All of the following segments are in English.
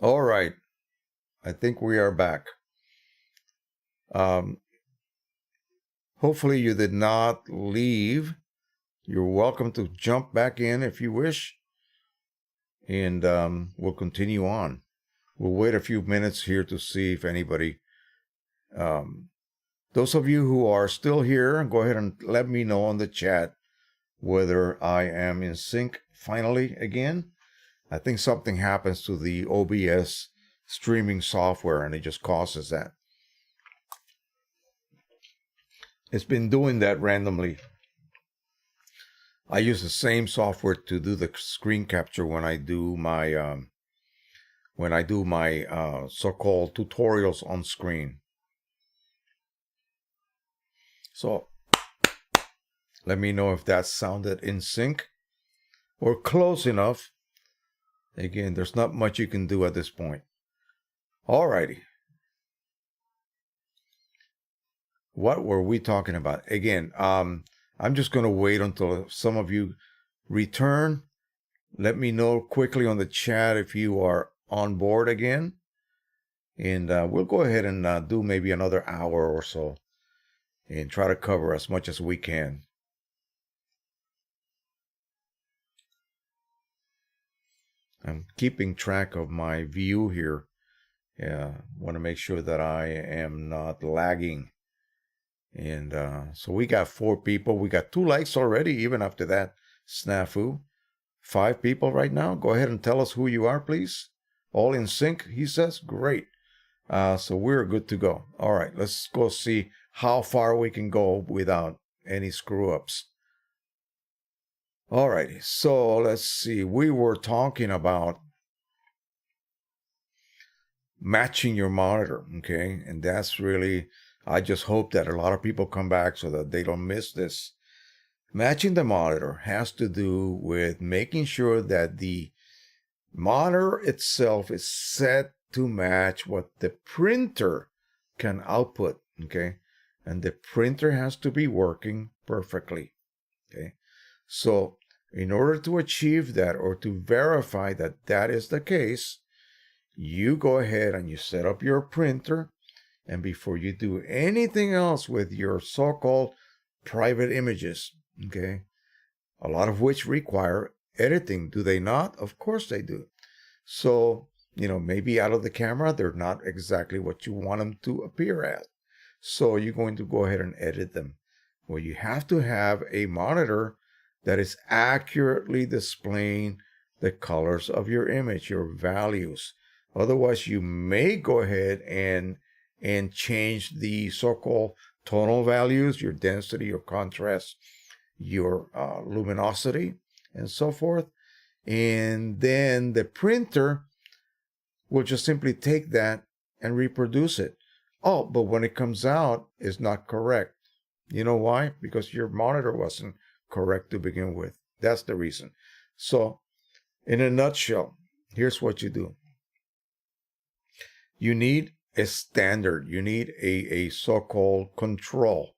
All right, I think we are back. Hopefully you did not leave. You're welcome to jump back in if you wish, and we'll continue on. We'll wait a few minutes here to see if anybody, those of you who are still here, go ahead and let me know on the chat whether I am in sync finally again. I think something happens to the OBS streaming software and it just causes that. It's been doing that randomly. I use the same software to do the screen capture when I do my so-called tutorials on screen. So let me know if that sounded in sync or close enough. Again, there's not much you can do at this point. Alrighty. What were we talking about? Again, I'm just going to wait until some of you return. Let me know quickly on the chat if you are on board again. And we'll go ahead and do maybe another hour or so and try to cover as much as we can. I'm keeping track of my view here. Yeah, want to make sure that I am not lagging. And so we got 4 people. We got 2 likes already, even after that snafu. 5 people right now. Go ahead and tell us who you are, please. All in sync, he says. Great. So we're good to go. All right, let's go see how far we can go without any screw-ups. All righty, so let's see. We were talking about matching your monitor, okay? And that's really, I just hope that a lot of people come back so that they don't miss this. Matching the monitor has to do with making sure that the monitor itself is set to match what the printer can output, okay? And the printer has to be working perfectly, okay? So in order to achieve that or to verify that that is the case, you go ahead and you set up your printer. And before you do anything else with your so-called private images, okay, a lot of which require editing, do they not? Of course they do. So, maybe out of the camera, they're not exactly what you want them to appear as. So you're going to go ahead and edit them. Well, you have to have a monitor that is accurately displaying the colors of your image, your values. Otherwise, you may go ahead and change the so-called tonal values, your density, your contrast, your luminosity, and so forth. And then the printer will just simply take that and reproduce it. Oh, but when it comes out, it's not correct. You know why? Because your monitor wasn't correct to begin with. That's the reason. So, in a nutshell, here's what you do. You need a standard. You need a so-called control.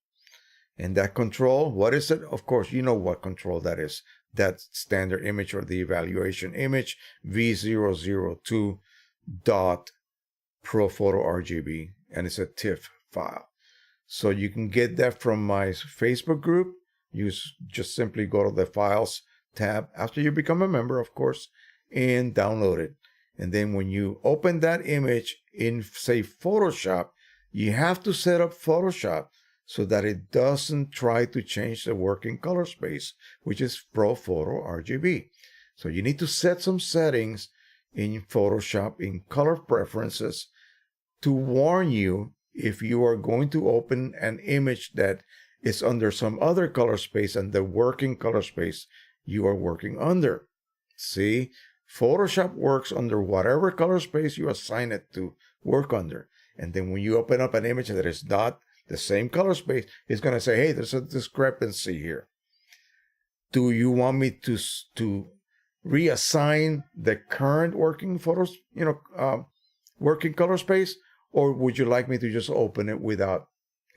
And that control, what is it? Of course, you know what control that is. That standard image or the evaluation image, v002.ProPhotoRGB, and it's a TIFF file. So you can get that from my Facebook group. You just simply go to the Files tab after you become a member, of course, and download it. And then when you open that image in, say, Photoshop, you have to set up Photoshop so that it doesn't try to change the working color space, which is ProPhotoRGB. So you need to set some settings in Photoshop in color preferences to warn you if you are going to open an image that is under some other color space and the working color space you are working under. See, Photoshop works under whatever color space you assign it to work under. And then when you open up an image that is not the same color space, it's going to say, hey, there's a discrepancy here. Do you want me to reassign the current working photos, working color space? Or would you like me to just open it without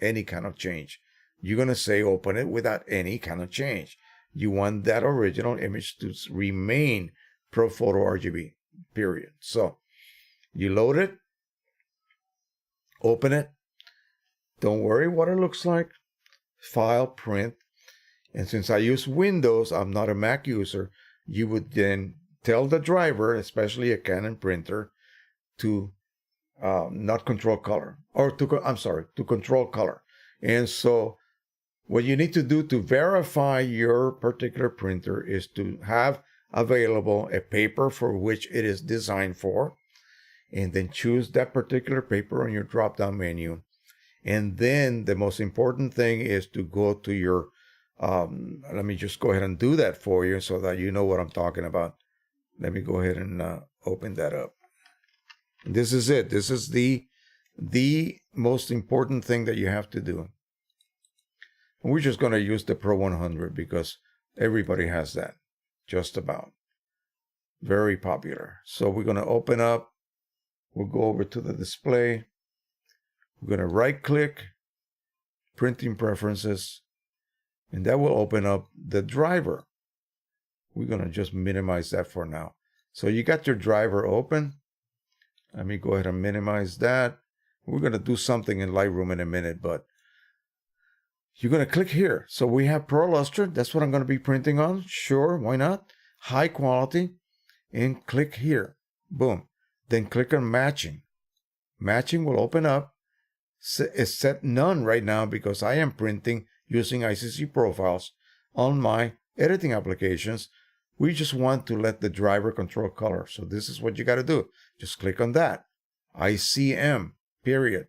any kind of change? You're going to say open it without any kind of change. You want that original image to remain ProPhotoRGB, period. So You load it, open it. Don't worry what it looks like. File, print. And since I use Windows, I'm not a Mac user, you would then tell the driver, especially a Canon printer, to not control color, or to control color. And so what you need to do to verify your particular printer is to have available a paper for which it is designed for, and then choose that particular paper on your drop-down menu. And then the most important thing is to go to your, let me just go ahead and do that for you so that you know what I'm talking about. Let me go ahead and open that up. This is it. This is the most important thing that you have to do. And we're just going to use the Pro-100 because everybody has that, just about. Very popular. So we're going to open up. We'll go over to the display. We're going to right-click, Printing Preferences, and that will open up the driver. We're going to just minimize that for now. So you got your driver open. Let me go ahead and minimize that. We're going to do something in Lightroom in a minute, but you're going to click here. So we have Pro Luster. That's what I'm going to be printing on. Sure, why not? High quality. And click here. Boom. Then click on Matching. Matching will open up. It's set none right now because I am printing using ICC profiles on my editing applications. We just want to let the driver control color. So this is what you got to do. Just click on that. ICM, period.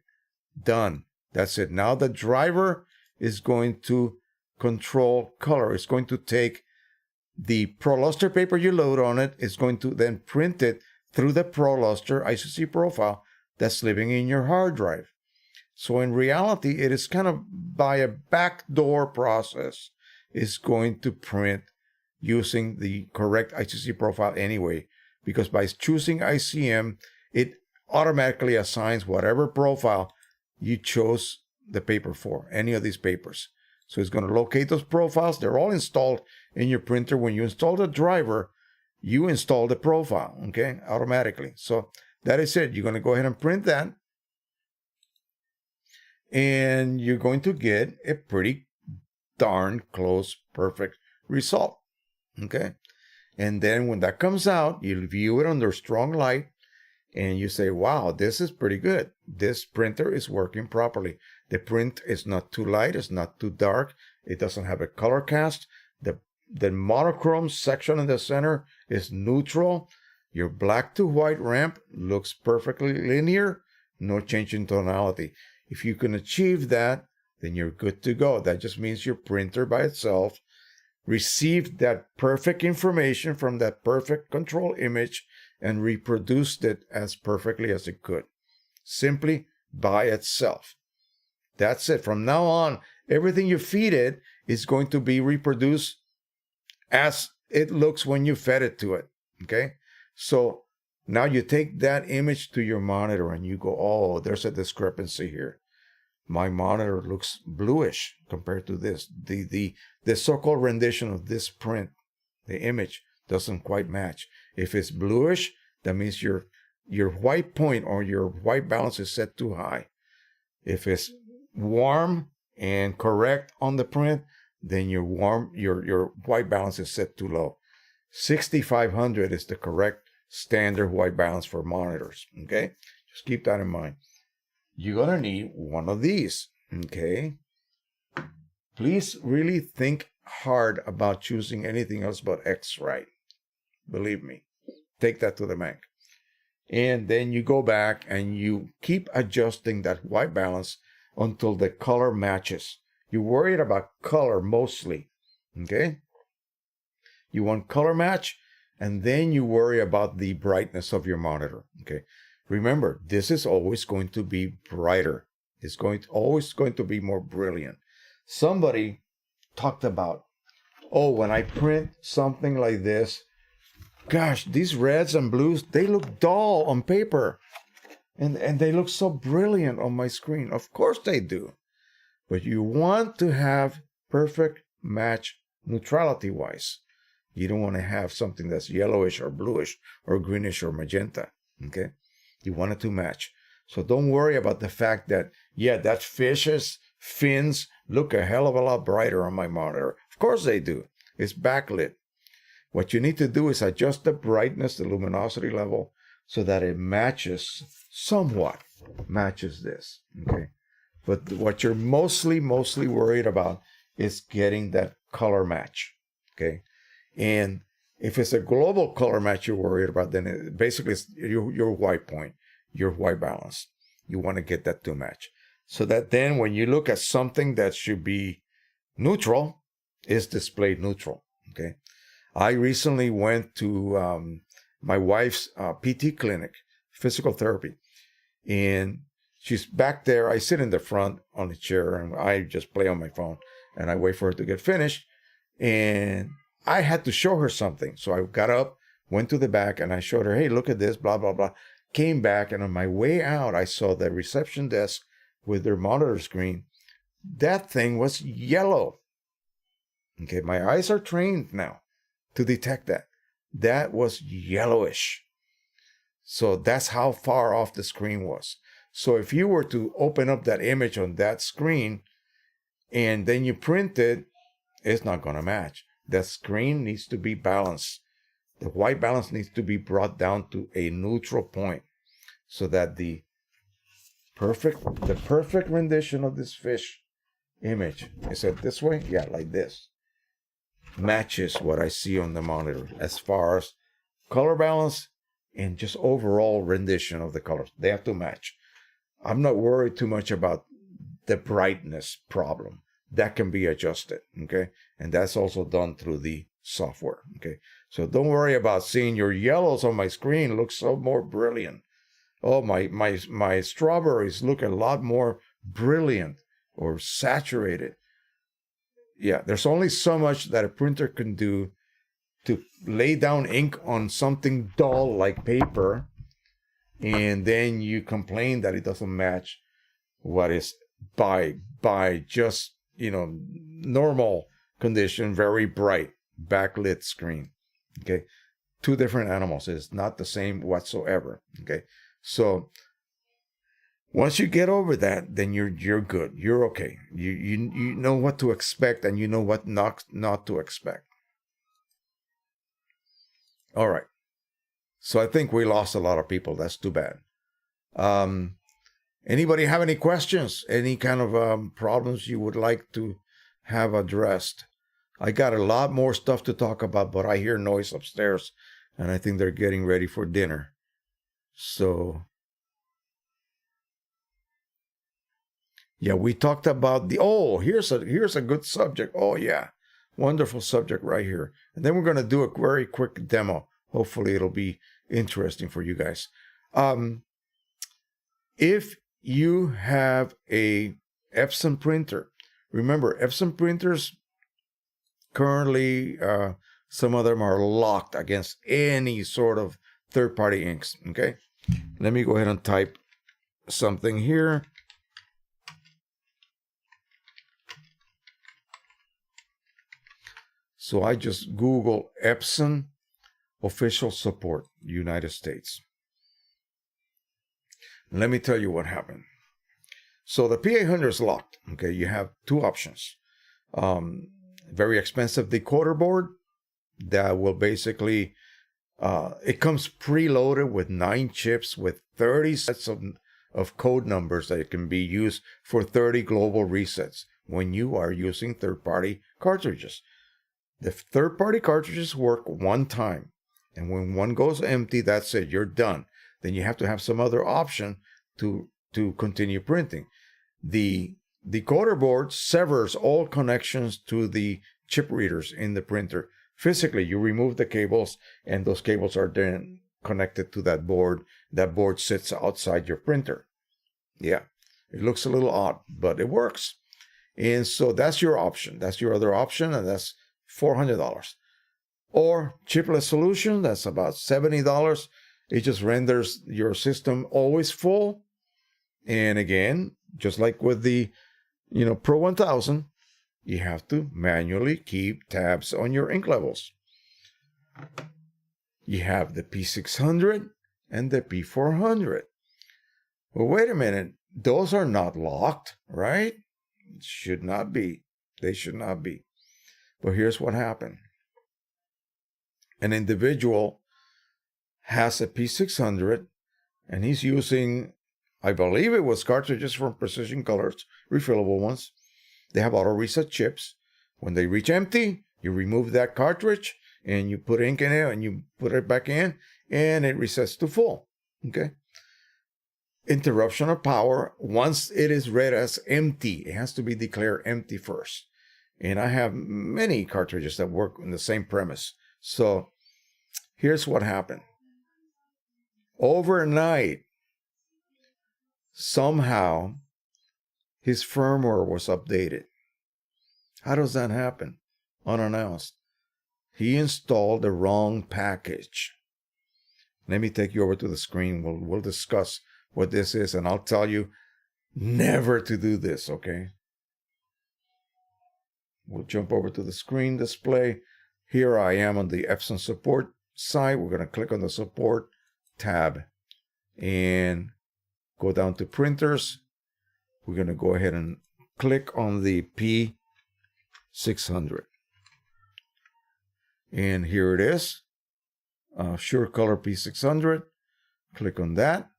Done. That's it. Now the driver is going to control color. It's going to take the ProLuster paper you load on it. It's going to then print it through the ProLuster ICC profile that's living in your hard drive. So in reality, it is kind of by a backdoor process. It's going to print using the correct ICC profile anyway, because by choosing ICM, it automatically assigns whatever profile you chose the paper for, any of these papers. So it's going to locate those profiles. They're all installed in your printer. When you install the driver, you install the profile, okay, automatically. So that is it. You're going to go ahead and print that. And you're going to get a pretty darn close, perfect result, okay? And then when that comes out, you view it under strong light, and you say, wow, this is pretty good. This printer is working properly. The print is not too light, it's not too dark, it doesn't have a color cast. The monochrome section in the center is neutral. Your black to white ramp looks perfectly linear, no change in tonality. If you can achieve that, then you're good to go. That just means your printer by itself received that perfect information from that perfect control image and reproduced it as perfectly as it could, simply by itself. That's it. From now on, everything you feed it is going to be reproduced as it looks when you fed it to it, okay? So now you take that image to your monitor and you go, oh, there's a discrepancy here. My monitor looks bluish compared to this. The so-called rendition of this print, the image, doesn't quite match. If it's bluish, that means your white point or your white balance is set too high. If it's warm and correct on the print, then your white balance is set too low. 6500 is the correct standard white balance for monitors, okay? Just keep that in mind. You're going to need one of these, okay? Please really think hard about choosing anything else but X-Rite. Believe me. Take that to the bank. And then you go back and you keep adjusting that white balance until the color matches. You're worried about color mostly, okay? You want color match, and then you worry about the brightness of your monitor, okay? Remember, this is always going to be brighter. It's always going to be more brilliant. Somebody talked about, oh, when I print something like this, gosh, these reds and blues, they look dull on paper. And they look so brilliant on my screen. Of course they do. But you want to have perfect match neutrality-wise. You don't want to have something that's yellowish or bluish or greenish or magenta, okay? You want it to match. So don't worry about the fact that, yeah, that fish's fins look a hell of a lot brighter on my monitor. Of course they do. It's backlit. What you need to do is adjust the brightness, the luminosity level, so that it matches, somewhat matches this, okay? But what you're mostly worried about is getting that color match, okay? And if it's a global color match you're worried about, then basically it's your white point, your white balance. You want to get that to match. So that then when you look at something that should be neutral, it's displayed neutral, okay? I recently went to my wife's PT clinic, physical therapy, and she's back there. I sit in the front on the chair, and I just play on my phone, and I wait for her to get finished, and I had to show her something. So I got up, went to the back, and I showed her, hey, look at this, blah, blah, blah. Came back, and on my way out, I saw the reception desk with their monitor screen. That thing was yellow. Okay, my eyes are trained now to detect that. That was yellowish. So that's how far off the screen was. So if you were to open up that image on that screen and then you print it, it's not going to match. That screen needs to be balanced. The white balance needs to be brought down to a neutral point so that the perfect rendition of this fish image, is it this way? Yeah, like this, matches what I see on the monitor as far as color balance and just overall rendition of the colors. They have to match. I'm not worried too much about the brightness problem. That can be adjusted, okay? And that's also done through the software, okay? So don't worry about seeing your yellows on my screen look so more brilliant. Oh, my strawberries look a lot more brilliant or saturated. Yeah, there's only so much that a printer can do to lay down ink on something dull like paper, and then you complain that it doesn't match what is by just, normal condition, very bright backlit screen. Okay, two different animals. It's not the same whatsoever. Okay, so once you get over that, then you're good. You're okay. You know what to expect, and you know what not to expect. All right. So I think we lost a lot of people. That's too bad. Anybody have any questions? Any kind of problems you would like to have addressed? I got a lot more stuff to talk about, but I hear noise upstairs, and I think they're getting ready for dinner. So yeah, we talked about here's a good subject. Oh yeah, wonderful subject right here. And then we're going to do a very quick demo. Hopefully it'll be interesting for you guys. If you have a EPSON printer, remember EPSON printers currently, some of them are locked against any sort of third-party inks. Okay, let me go ahead and type something here. So I just Google EPSON official support, United States. Let me tell you what happened. So the P800 is locked. Okay, you have two options. Very expensive decoder board that will basically, it comes preloaded with 9 chips with 30 sets of code numbers that can be used for 30 global resets when you are using third-party cartridges. The third-party cartridges work one time, and when one goes empty, that's it, you're done. Then you have to have some other option to continue printing. The decoder board severs all connections to the chip readers in the printer. Physically, you remove the cables, and those cables are then connected to that board. That board sits outside your printer. Yeah, it looks a little odd, but it works. And so that's your option. That's your other option, and that's $400. Or chipless solution, that's about $70. It just renders your system always full. And again, just like with the Pro-1000, you have to manually keep tabs on your ink levels. You have the P600 and the P400. Well, wait a minute. Those are not locked, right? Should not be. They should not be. But here's what happened. An individual has a P600 and he's using, I believe it was cartridges from Precisioncolors, refillable ones. They have auto reset chips. When they reach empty, you remove that cartridge and you put ink in it and you put it back in and it resets to full. Okay. Interruption of power, once it is read as empty, it has to be declared empty first. And I have many cartridges that work on the same premise. So here's what happened. Overnight, somehow, his firmware was updated. How does that happen? Unannounced. He installed the wrong package. Let me take you over to the screen. We'll discuss what this is, and I'll tell you never to do this, okay? We'll jump over to the screen display. Here I am on the EPSON support site. We're going to click on the support tab and go down to printers. We're going to go ahead and click on the P600. And here it is. SureColor P600. Click on that.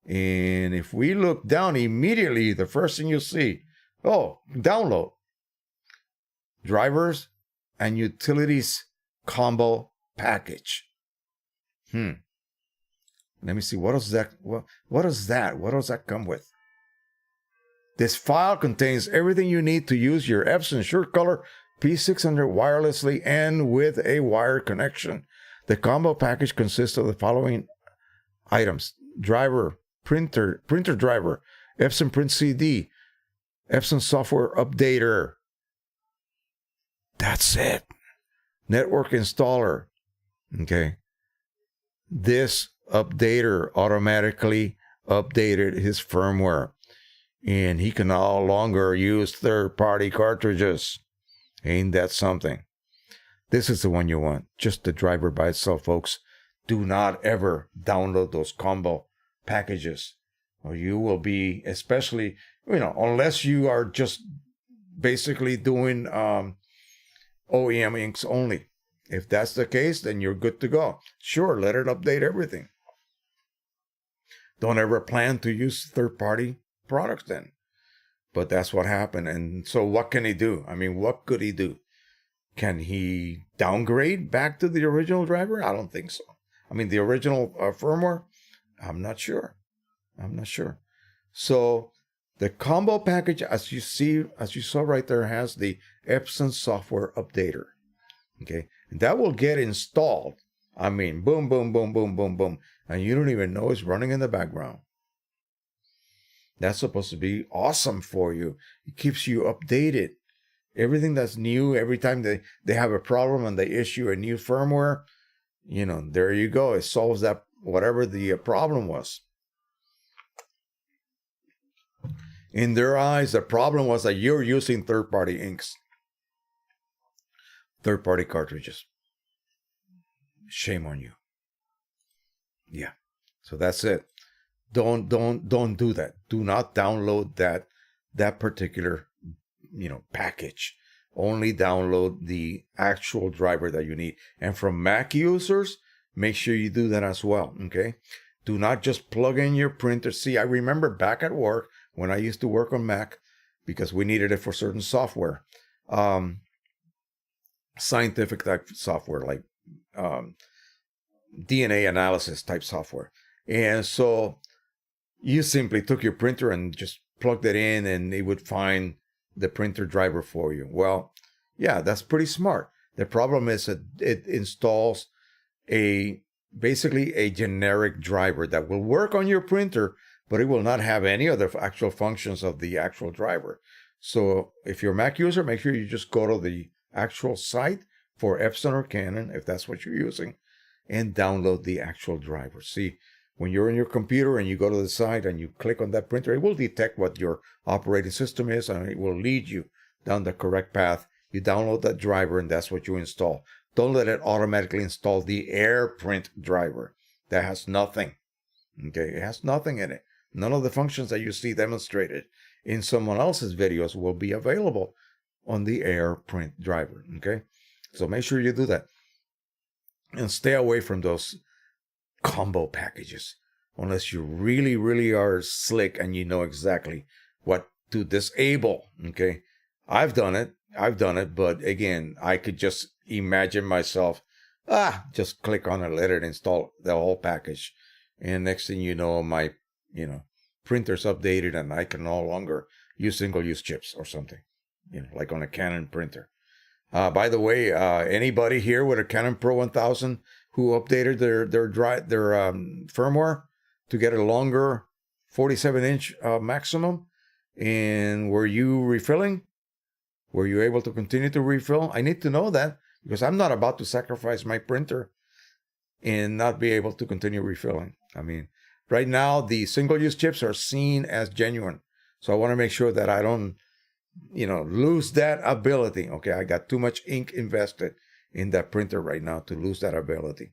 And if we look down immediately, the first thing you'll see, oh, download. Drivers and utilities combo package. Let me see. What is that? What is that? What does that come with? This file contains everything you need to use your EPSON SureColor P600 wirelessly and with a wired connection. The combo package consists of the following items: driver, printer driver, EPSON Print CD, EPSON software updater. That's it. Network installer. Okay. This updater automatically updated his firmware, and he can no longer use third-party cartridges. Ain't that something? This is the one you want. Just the driver by itself, folks. Do not ever download those combo packages, or you will be, especially, unless you are just basically doing OEM inks only. If that's the case, then you're good to go. Sure, let it update everything. Don't ever plan to use third-party products then. But that's what happened. And so what can he do? I mean, what could he do? Can he downgrade back to the original driver? I don't think so. I mean, the original firmware? I'm not sure. So the combo package, as you saw right there, has the EPSON software updater. Okay. And that will get installed. I mean, boom, boom, boom, boom, boom, boom. And you don't even know it's running in the background. That's supposed to be awesome for you. It keeps you updated. Everything that's new, every time they have a problem and they issue a new firmware, there you go. It solves that, whatever the problem was. In their eyes, the problem was that you're using third-party inks. Third-party cartridges. Shame on you. Yeah. So that's it. Don't do that. Do not download that particular, package. Only download the actual driver that you need. And from Mac users, make sure you do that as well. Okay. Do not just plug in your printer. See, I remember back at work when I used to work on Mac, because we needed it for certain software, scientific type software, like DNA analysis type software. And so you simply took your printer and just plugged it in and it would find the printer driver for you. Well, yeah, that's pretty smart. The problem is that it installs basically a generic driver that will work on your printer, but it will not have any of the actual functions of the actual driver. So if you're a Mac user, make sure you just go to the actual site for EPSON or Canon, if that's what you're using, and download the actual driver. See, when you're in your computer and you go to the site and you click on that printer, it will detect what your operating system is and it will lead you down the correct path. You download that driver and that's what you install. Don't let it automatically install the AirPrint driver. That has nothing. Okay, it has nothing in it. None of the functions that you see demonstrated in someone else's videos will be available on the AirPrint driver, okay? So make sure you do that. And stay away from those combo packages unless you really, really are slick and you know exactly what to disable, okay? I've done it, but again, I could just imagine myself, just click on it, let it install the whole package. And next thing you know, my, printer's updated and I can no longer use single-use chips or something, like on a Canon printer. By the way, anybody here with a Canon Pro-1000 who updated their firmware to get a longer 47-inch maximum, and were you refilling? Were you able to continue to refill? I need to know that because I'm not about to sacrifice my printer and not be able to continue refilling. I mean, right now, the single-use chips are seen as genuine. So I want to make sure that I don't, lose that ability. Okay, I got too much ink invested in that printer right now to lose that ability.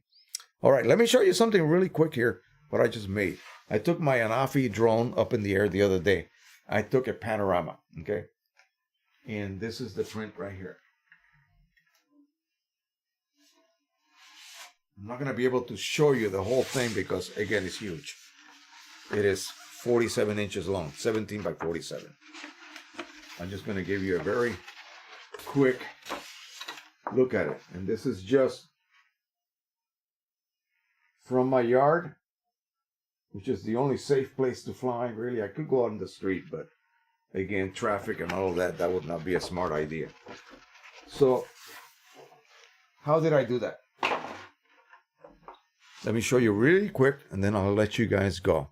All right, let me show you something really quick here, what I just made. I took my Anafi drone up in the air the other day. I took a panorama, okay? And this is the print right here. I'm not going to be able to show you the whole thing because, again, it's huge. It is 47 inches long, 17 by 47. I'm just going to give you a very quick look at it. And this is just from my yard, which is the only safe place to fly, really. I could go out in the street, but again, traffic and all of that, that would not be a smart idea. So, how did I do that? Let me show you really quick, and then I'll let you guys go.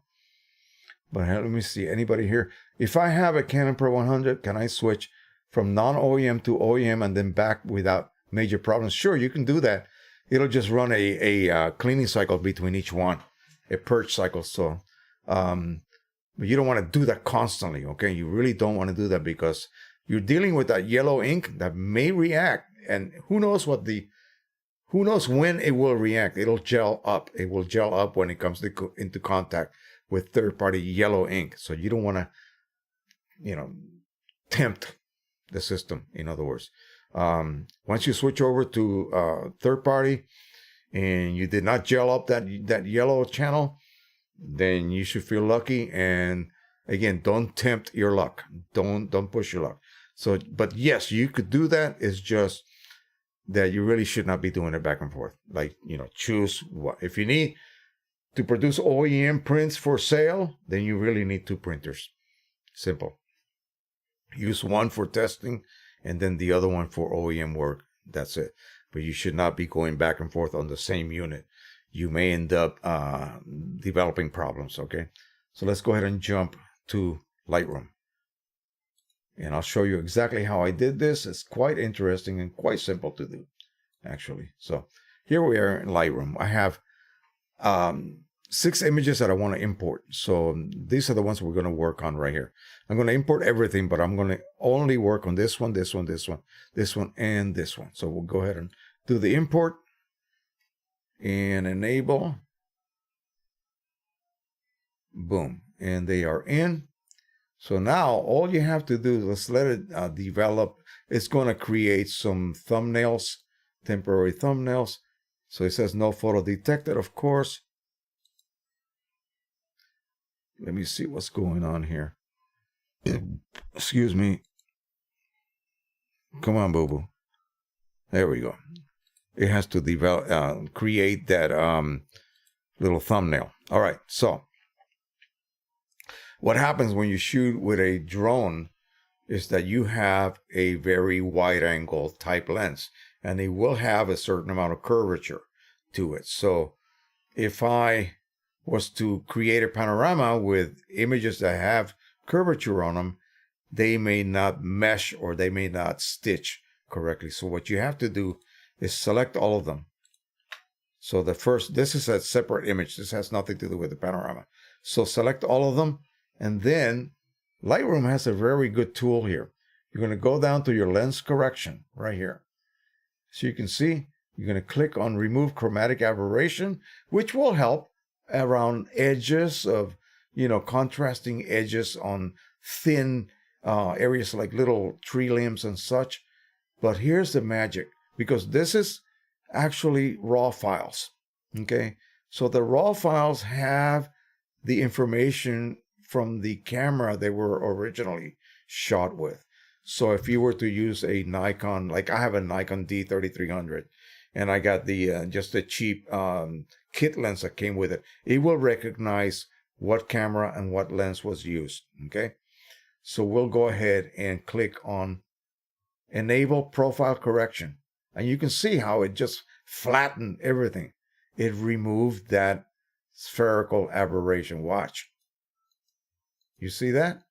But let me see, anybody here? If I have a Canon Pro-100, can I switch from non-OEM to OEM and then back without major problems? Sure, you can do that. It'll just run a cleaning cycle between each one, a purge cycle. So, but you don't want to do that constantly, okay? You really don't want to do that because you're dealing with that yellow ink that may react, and who knows when it will react. It'll gel up. It will gel up when it comes into contact with third-party yellow ink. So you don't want to, tempt the system, in other words. Once you switch over to third-party and you did not gel up that yellow channel, then you should feel lucky. And again, don't tempt your luck. Don't push your luck. So, but yes, you could do that. It's just that you really should not be doing it back and forth. Like, choose what. If you need to produce OEM prints for sale, then you really need two printers. Simple. Use one for testing and then the other one for OEM work. That's it. But you should not be going back and forth on the same unit. You may end up developing problems, okay? So let's go ahead and jump to Lightroom. And I'll show you exactly how I did this. It's quite interesting and quite simple to do, actually. So here we are in Lightroom. I have 6 images that I want to import. So these are the ones we're going to work on right here. I'm going to import everything, but I'm going to only work on this one, this one, this one, this one, and this one. So we'll go ahead and do the import and enable. Boom. And they are in. So now all you have to do is let's let it develop. It's going to create some thumbnails, temporary thumbnails. So it says no photo detected, of course. Let me see what's going on here. Excuse me. Come on, boo-boo. There we go. It has to develop, create that little thumbnail. All right, so what happens when you shoot with a drone is that you have a very wide angle type lens, and it will have a certain amount of curvature to it. So if I was to create a panorama with images that have curvature on them, they may not mesh or they may not stitch correctly. So what you have to do is select all of them. So the first, this is a separate image. This has nothing to do with the panorama. So select all of them. And then Lightroom has a very good tool here. You're going to go down to your lens correction right here. So you can see, you're going to click on remove chromatic aberration, which will help around edges of, contrasting edges on thin areas like little tree limbs and such. But here's the magic, because this is actually raw files. Okay, so the raw files have the information from the camera they were originally shot with. So if you were to use a Nikon, like I have a Nikon D3300, and I got the just a cheap kit lens that came with it, it will recognize what camera and what lens was used. Okay, so we'll go ahead and click on Enable Profile Correction, and you can see how it just flattened everything. It removed that spherical aberration. Watch. You see that?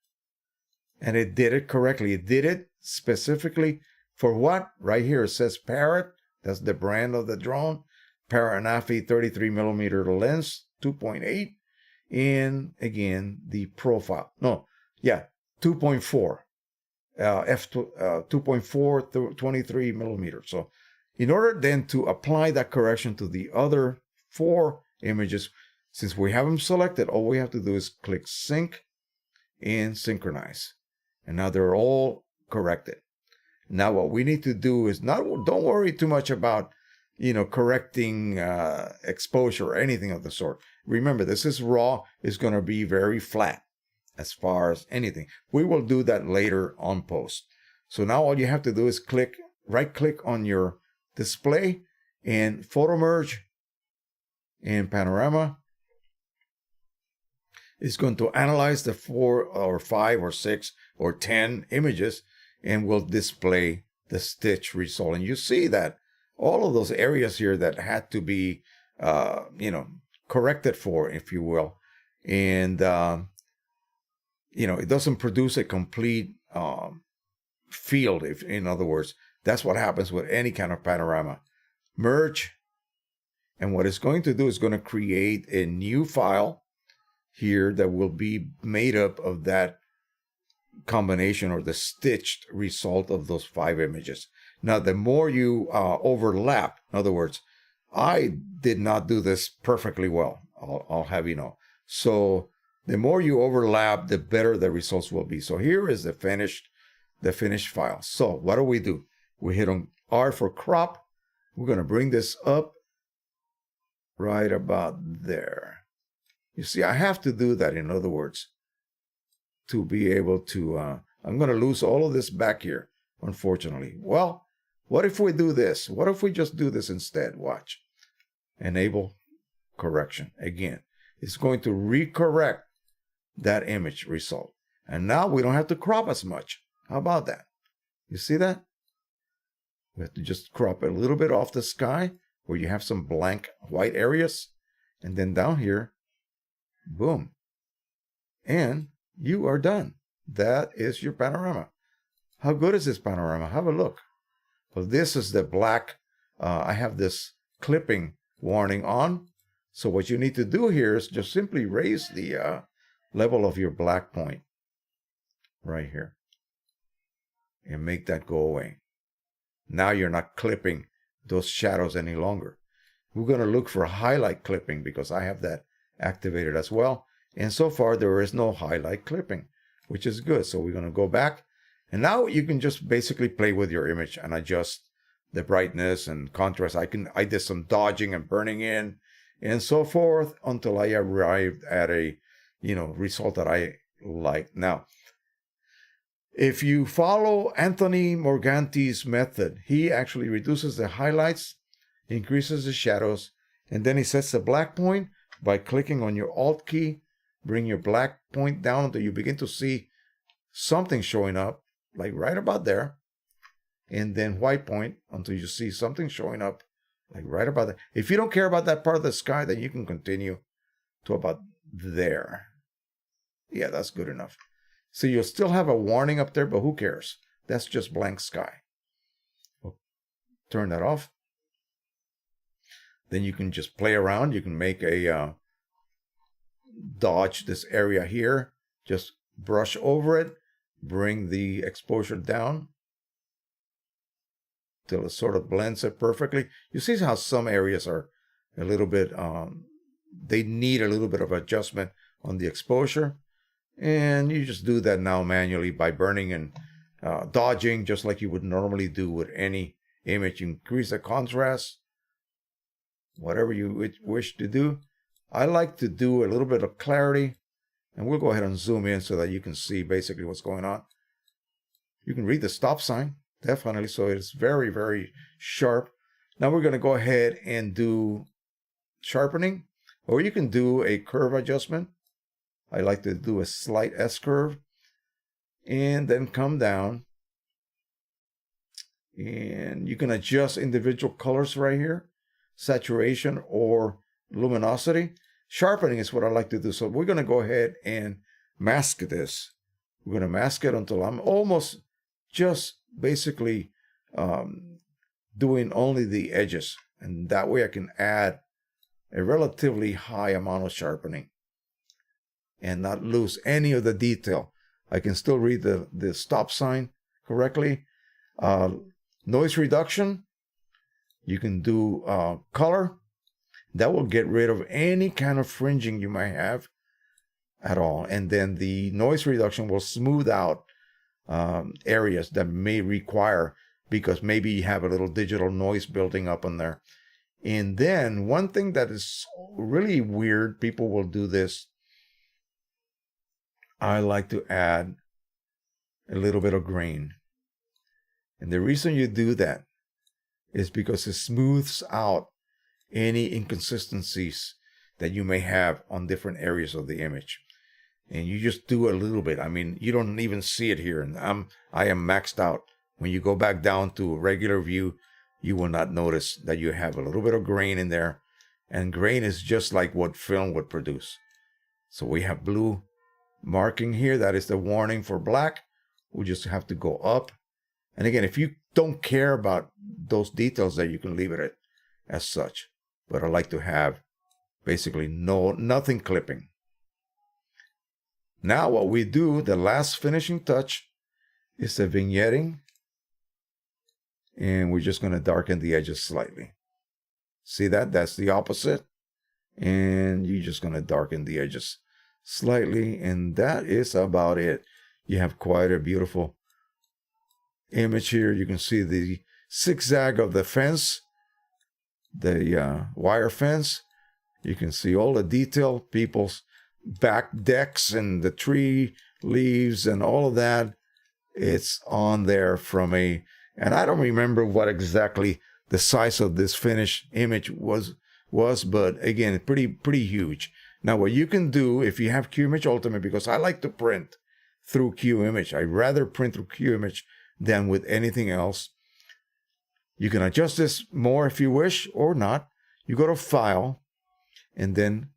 And it did it correctly. It did it specifically for what? Right here it says Parrot. That's the brand of the drone. Parrot Anafi 33mm lens, 2.8. And again, the profile. No, yeah, 2.4. 2.4 23mm. So in order then to apply that correction to the other 4 images, since we have them selected, all we have to do is click Sync and Synchronize. And now they're all corrected. Now what we need to do is don't worry too much about, correcting exposure or anything of the sort. Remember, this is raw. It's going to be very flat as far as anything. We will do that later on post. So now all you have to do is right click on your display and photo merge and panorama. It's going to analyze the 4 or 5 or 6 or 10 images and will display the stitch result. And you see that all of those areas here that had to be, corrected for, if you will. And, it doesn't produce a complete field, in other words. That's what happens with any kind of panorama. Merge. And what it's going to do is going to create a new file here that will be made up of that combination or the stitched result of those 5 images. Now, the more you overlap, in other words, I did not do this perfectly well. I'll have you know. So the more you overlap, the better the results will be. So here is the finished file. So what do? We hit on R for crop. We're going to bring this up right about there. You see, I have to do that, in other words, to be able to, I'm going to lose all of this back here, unfortunately. Well, what if we do this? What if we just do this instead? Watch. Enable correction. Again, it's going to recorrect that image result. And now we don't have to crop as much. How about that? You see that? We have to just crop a little bit off the sky where you have some blank white areas. And then down here, boom. And you are done. That is your panorama. How good is this panorama? Have a look. Well, this is the black. I have this clipping warning on. So what you need to do here is just simply raise the level of your black point right here and make that go away. Now you're not clipping those shadows any longer. We're going to look for highlight clipping because I have that activated as well. And so far there is no highlight clipping, which is good. So we're going to go back. And now you can just basically play with your image and adjust the brightness and contrast. I did some dodging and burning in and so forth until I arrived at a, result that I like. Now, if you follow Anthony Morganti's method, he actually reduces the highlights, increases the shadows, and then he sets the black point by clicking on your Alt key. Bring your black point down until you begin to see something showing up, like right about there. And then white point until you see something showing up, like right about there. If you don't care about that part of the sky, then you can continue to about there. Yeah, that's good enough. So you'll still have a warning up there, but who cares? That's just blank sky. We'll turn that off. Then you can just play around. You can make a dodge this area here. Just brush over it. Bring the exposure down till it sort of blends it perfectly. You see how some areas are a little bit, they need a little bit of adjustment on the exposure. And you just do that now manually by burning and dodging, just like you would normally do with any image. You increase the contrast, whatever you wish to do. I like to do a little bit of clarity, and we'll go ahead and zoom in so that you can see basically what's going on. You can read the stop sign, definitely, so it's very, very sharp. Now we're going to go ahead and do sharpening, or you can do a curve adjustment. I like to do a slight S-curve, and then come down, and you can adjust individual colors right here, saturation or luminosity. Sharpening is what I like to do. So we're going to go ahead and mask this. We're going to mask it until I'm almost just basically doing only the edges. And that way I can add a relatively high amount of sharpening and not lose any of the detail. I can still read the stop sign correctly. Noise reduction, you can do color. That will get rid of any kind of fringing you might have at all. And then the noise reduction will smooth out areas that may require, because maybe you have a little digital noise building up on there. And then one thing that is really weird, people will do this. I like to add a little bit of grain. And the reason you do that is because it smooths out any inconsistencies that you may have on different areas of the image. And you just do a little bit. I mean, you don't even see it here. And I am maxed out. When you go back down to a regular view, you will not notice that you have a little bit of grain in there. And grain is just like what film would produce. So we have blue marking here. That is the warning for black. We just have to go up. And again, if you don't care about those details, that you can leave it as such. But I like to have basically nothing clipping. Now what we do, the last finishing touch, is the vignetting. And we're just going to darken the edges slightly. See that? That's the opposite. And you're just going to darken the edges slightly. And that is about it. You have quite a beautiful image here. You can see the zigzag of the fence, the wire fence. You can see all the detail, people's back decks and the tree leaves and all of that. It's on there from and I don't remember what exactly the size of this finished image was, but again, pretty huge. Now what you can do if you have Qimage Ultimate, because I like to print through Qimage. I'd rather print through Qimage than with anything else. You can adjust this more if you wish or not. You go to File and then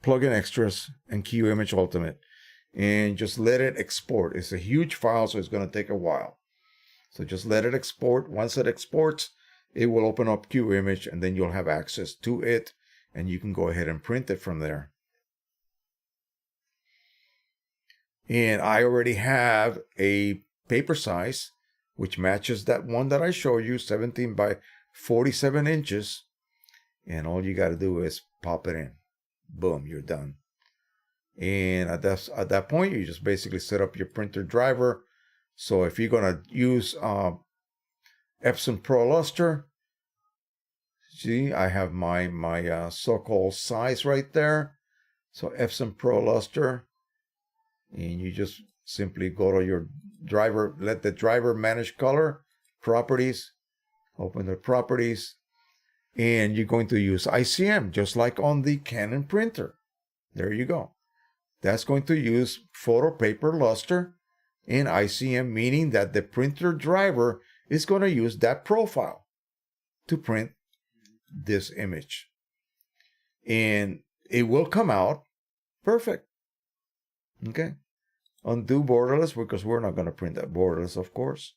plug in Extras and Qimage Ultimate and just let it export. It's a huge file, so it's going to take a while. So just let it export. Once it exports, it will open up Qimage and then you'll have access to it and you can go ahead and print it from there. And I already have a paper size which matches that one that I showed you, 17 by 47 inches. And all you got to do is pop it in. Boom, you're done. And at that point, you just basically set up your printer driver. So if you're going to use EPSON Pro Luster, see, I have my so-called size right there. So EPSON Pro Luster. And you just simply go to your driver, let the driver manage color, properties, open the properties, and you're going to use ICM just like on the Canon printer. There you go. That's going to use photo paper luster and ICM, meaning that the printer driver is going to use that profile to print this image. And it will come out perfect. Okay. Undo borderless, because we're not going to print that borderless, of course.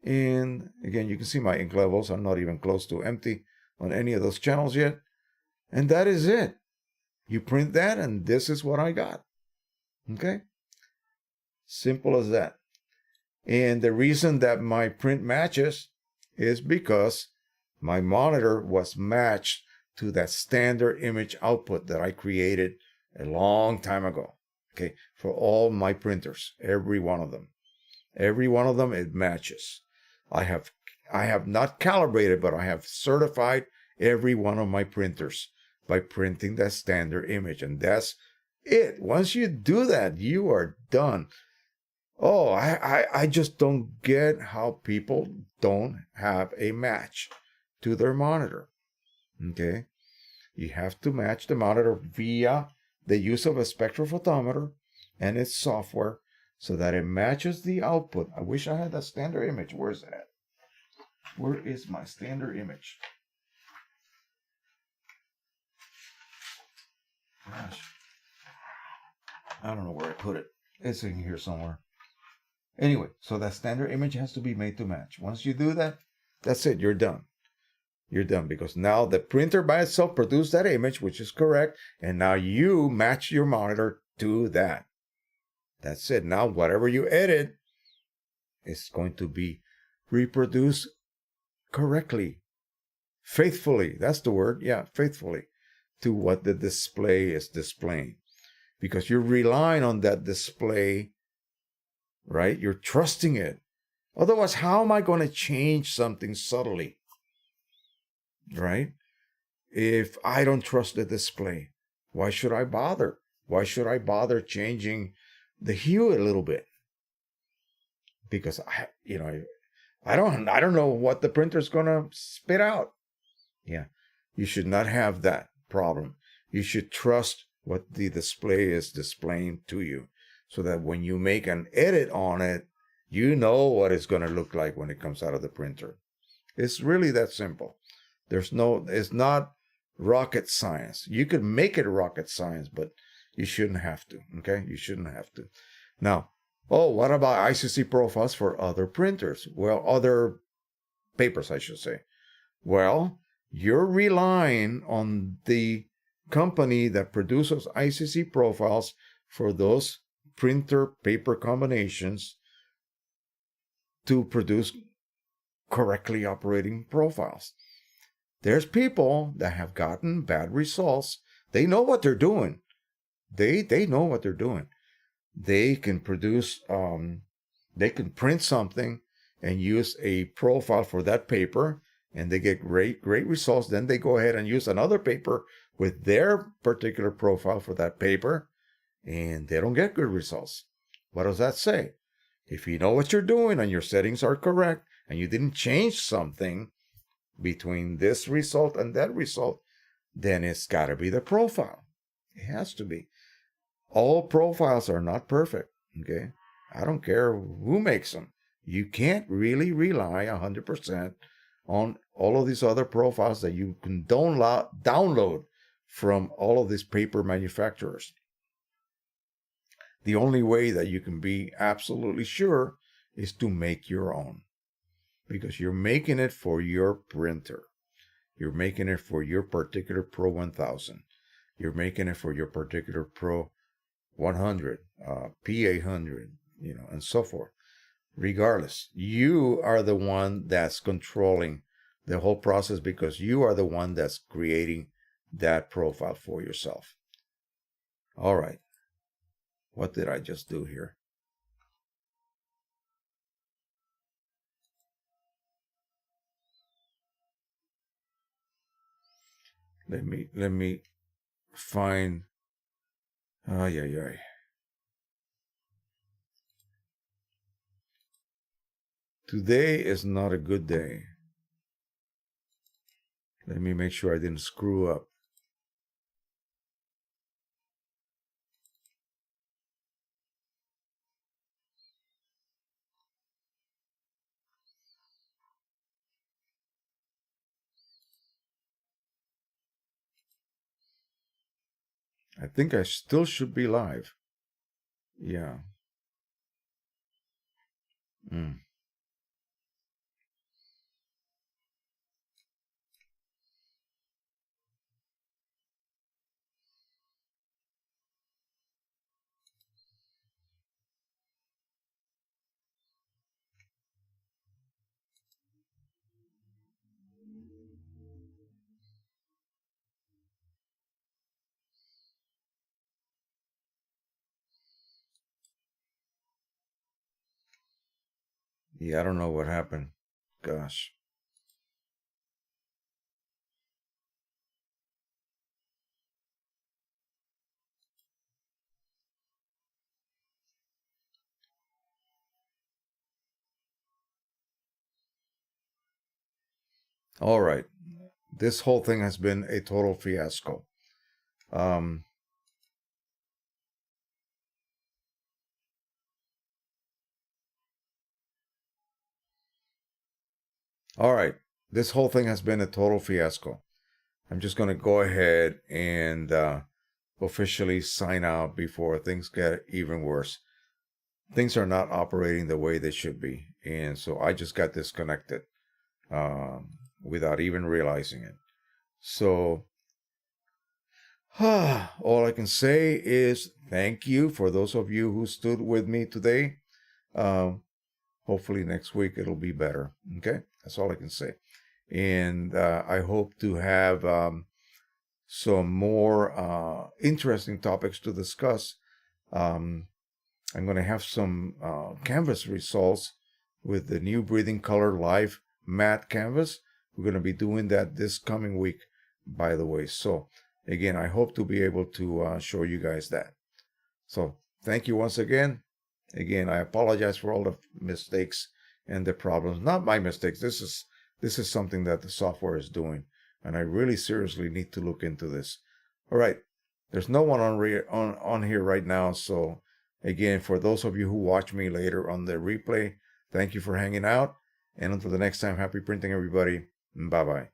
And again, you can see my ink levels. I'm not even close to empty on any of those channels yet. And that is it. You print that, and this is what I got. Okay? Simple as that. And the reason that my print matches is because my monitor was matched to that standard image output that I created a long time ago. Okay, for all my printers, every one of them, it matches. I have not calibrated, but I have certified every one of my printers by printing that standard image, and that's it. Once you do that, you are done. Oh, I just don't get how people don't have a match to their monitor. Okay, you have to match the monitor via the use of a spectrophotometer and its software so that it matches the output. I wish I had that standard image. Where's that? Where is my standard image? Gosh, I don't know where I put it. It's in here somewhere. Anyway, so that standard image has to be made to match. Once you do that, that's it. You're done. You're done, because now the printer by itself produced that image, which is correct, and now you match your monitor to that. That's it. Now whatever you edit is going to be reproduced correctly, faithfully. That's the word. Yeah, faithfully to what the display is displaying, because you're relying on that display, right? You're trusting it. Otherwise, how am I going to change something subtly, right? If I don't trust the display, why should I bother? Why should I bother changing the hue a little bit? Because I don't know what the printer's going to spit out. Yeah, you should not have that problem. You should trust what the display is displaying to you, so that when you make an edit on it, you know what it's going to look like when it comes out of the printer. It's really that simple. It's not rocket science. You could make it rocket science, but you shouldn't have to. Okay, you shouldn't have to. Now, what about ICC profiles for other printers? Well, other papers, I should say. Well, you're relying on the company that produces ICC profiles for those printer paper combinations to produce correctly operating profiles. There's people that have gotten bad results. They know what they're doing. They know what they're doing. They can produce, they can print something and use a profile for that paper, and they get great results. Then they go ahead and use another paper with their particular profile for that paper, and they don't get good results. What does that say? If you know what you're doing and your settings are correct, and you didn't change something between this result and that result, then it's got to be the profile. It has to be. All profiles are not perfect, okay? I don't care who makes them. You can't really rely 100% on all of these other profiles that you can download from all of these paper manufacturers. The only way that you can be absolutely sure is to make your own, because you're making it for your printer. You're making it for your particular Pro 1000. You're making it for your particular Pro 100, P800, and so forth. Regardless, you are the one that's controlling the whole process, because you are the one that's creating that profile for yourself. All right. What did I just do here? Let me find. Ay, ay, ay. Today is not a good day. Let me make sure I didn't screw up. I think I still should be live. Yeah. Yeah, I don't know what happened. Gosh. All right. This whole thing has been a total fiasco. Um, all right. This whole thing has been a total fiasco. I'm just going to go ahead and officially sign out before things get even worse. Things are not operating the way they should be. And so I just got disconnected without even realizing it. So all I can say is thank you for those of you who stood with me today. Hopefully next week it'll be better. Okay, that's all I can say. And I hope to have some more interesting topics to discuss. I'm going to have some canvas results with the new Breathing Color Live matte canvas. We're going to be doing that this coming week, by the way. So again, I hope to be able to show you guys that. So thank you once again. Again, I apologize for all the mistakes and the problems. Not my mistakes. This is something that the software is doing, and I really seriously need to look into this. All right, there's no one on here right now. So again, for those of you who watch me later on the replay, thank you for hanging out. And until the next time, happy printing, everybody. Bye bye.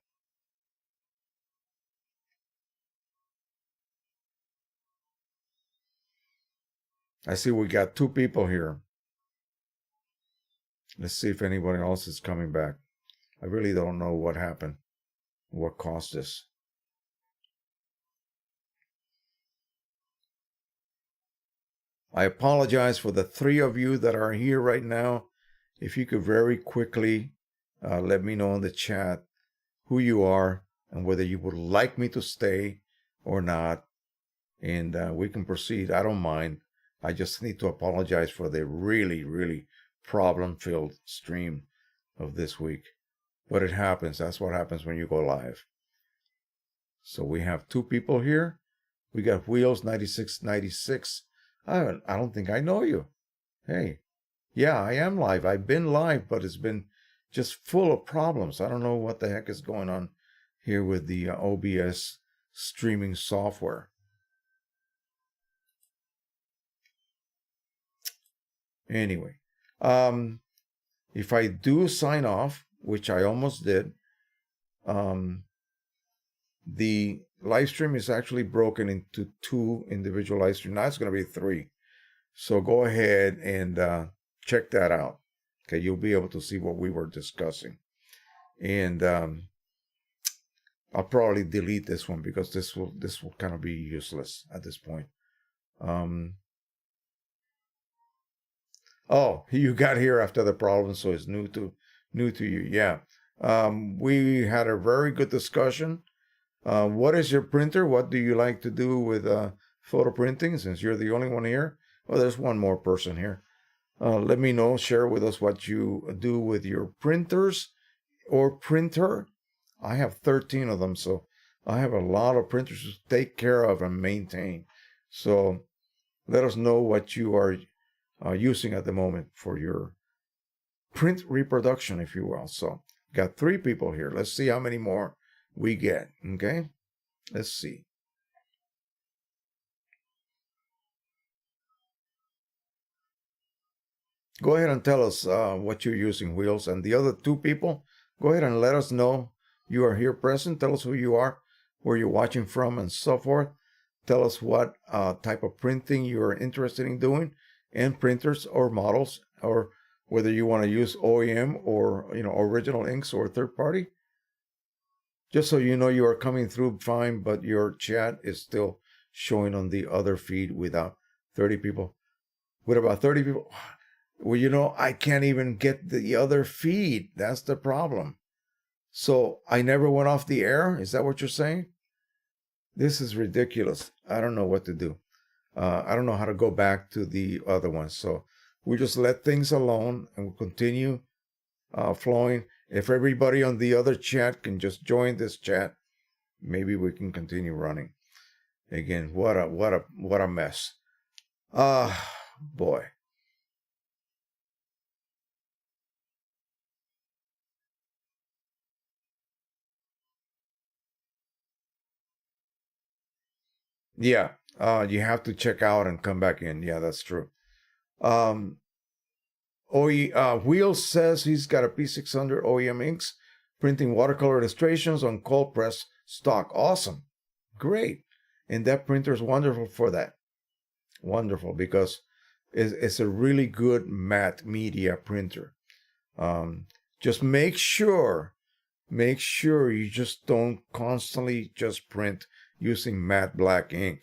I see we got 2 people here. Let's see if anybody else is coming back. I really don't know what happened, what caused this. I apologize for the 3 of you that are here right now. If you could very quickly let me know in the chat who you are and whether you would like me to stay or not. And we can proceed. I don't mind. I just need to apologize for the really, really problem-filled stream of this week. But it happens. That's what happens when you go live. So we have 2 people here. We got Wheels 9696. I don't think I know you. Hey, yeah, I am live. I've been live, but it's been just full of problems. I don't know what the heck is going on here with the OBS streaming software. Anyway, if I do sign off, which I almost did, the live stream is actually broken into 2 individual live streams. Now it's going to be 3. So go ahead and check that out. Okay, you'll be able to see what we were discussing. And I'll probably delete this one because this will kind of be useless at this point. Oh, you got here after the problem, so it's new to you. Yeah. We had a very good discussion. What is your printer? What do you like to do with photo printing? Since you're the only one here. Well, there's one more person here. Let me know. Share with us what you do with your printers or printer. I have 13 of them, so I have a lot of printers to take care of and maintain. So let us know what you are using at the moment for your print reproduction, if you will. So got 3 people here. Let's see how many more we get. Okay, let's see. Go ahead and tell us what you're using, Wheels. And the other 2 people, go ahead and let us know you are here present. Tell us who you are, where you're watching from, and so forth. Tell us what type of printing you are interested in doing, and printers or models, or whether you want to use OEM or original inks or third party. Just so you know, you are coming through fine, but your chat is still showing on the other feed without 30 people. With about 30 people, well, I can't even get the other feed. That's the problem. So I never went off the air. Is that what you're saying? This is ridiculous. I don't know what to do. I don't know how to go back to the other ones. So we just let things alone and we'll continue flowing. If everybody on the other chat can just join this chat, maybe we can continue running. Again, what a mess. Boy. Yeah, you have to check out and come back in. Yeah, that's true. Wheel says he's got a P600 OEM inks printing watercolor illustrations on cold press stock. Awesome. Great. And that printer is wonderful for that. Wonderful, because it's a really good matte media printer. Just make sure you just don't constantly just print using matte black ink.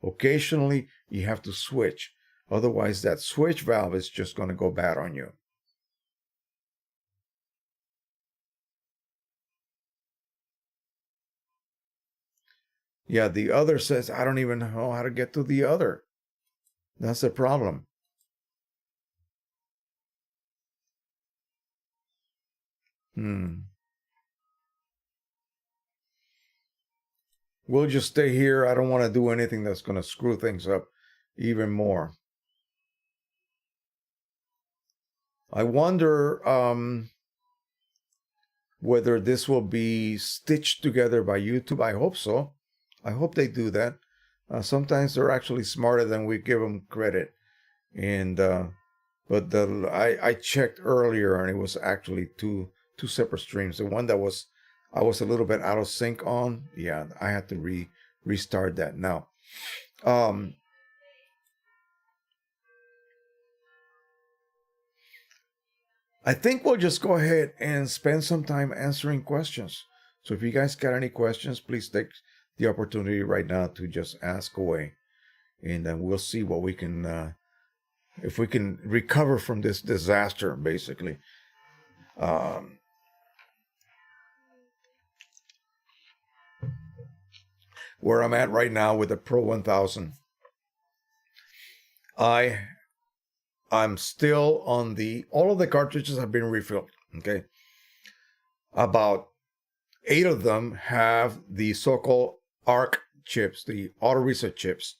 Occasionally, you have to switch. Otherwise, that switch valve is just going to go bad on you. Yeah, the other says, I don't even know how to get to the other. That's the problem. We'll just stay here. I don't want to do anything that's going to screw things up even more. I wonder whether this will be stitched together by YouTube. I hope so. I hope they do that. Sometimes they're actually smarter than we give them credit. And but I checked earlier, and it was actually two separate streams. The one that I was a little bit out of sync on. Yeah, I had to restart that now. I think we'll just go ahead and spend some time answering questions. So if you guys got any questions, please take the opportunity right now to just ask away. And then we'll see what we can, if we can recover from this disaster, basically. Where I'm at right now with the Pro-1000, I'm still on all of the cartridges have been refilled, okay? About 8 of them have the so-called ARC chips, the auto reset chips.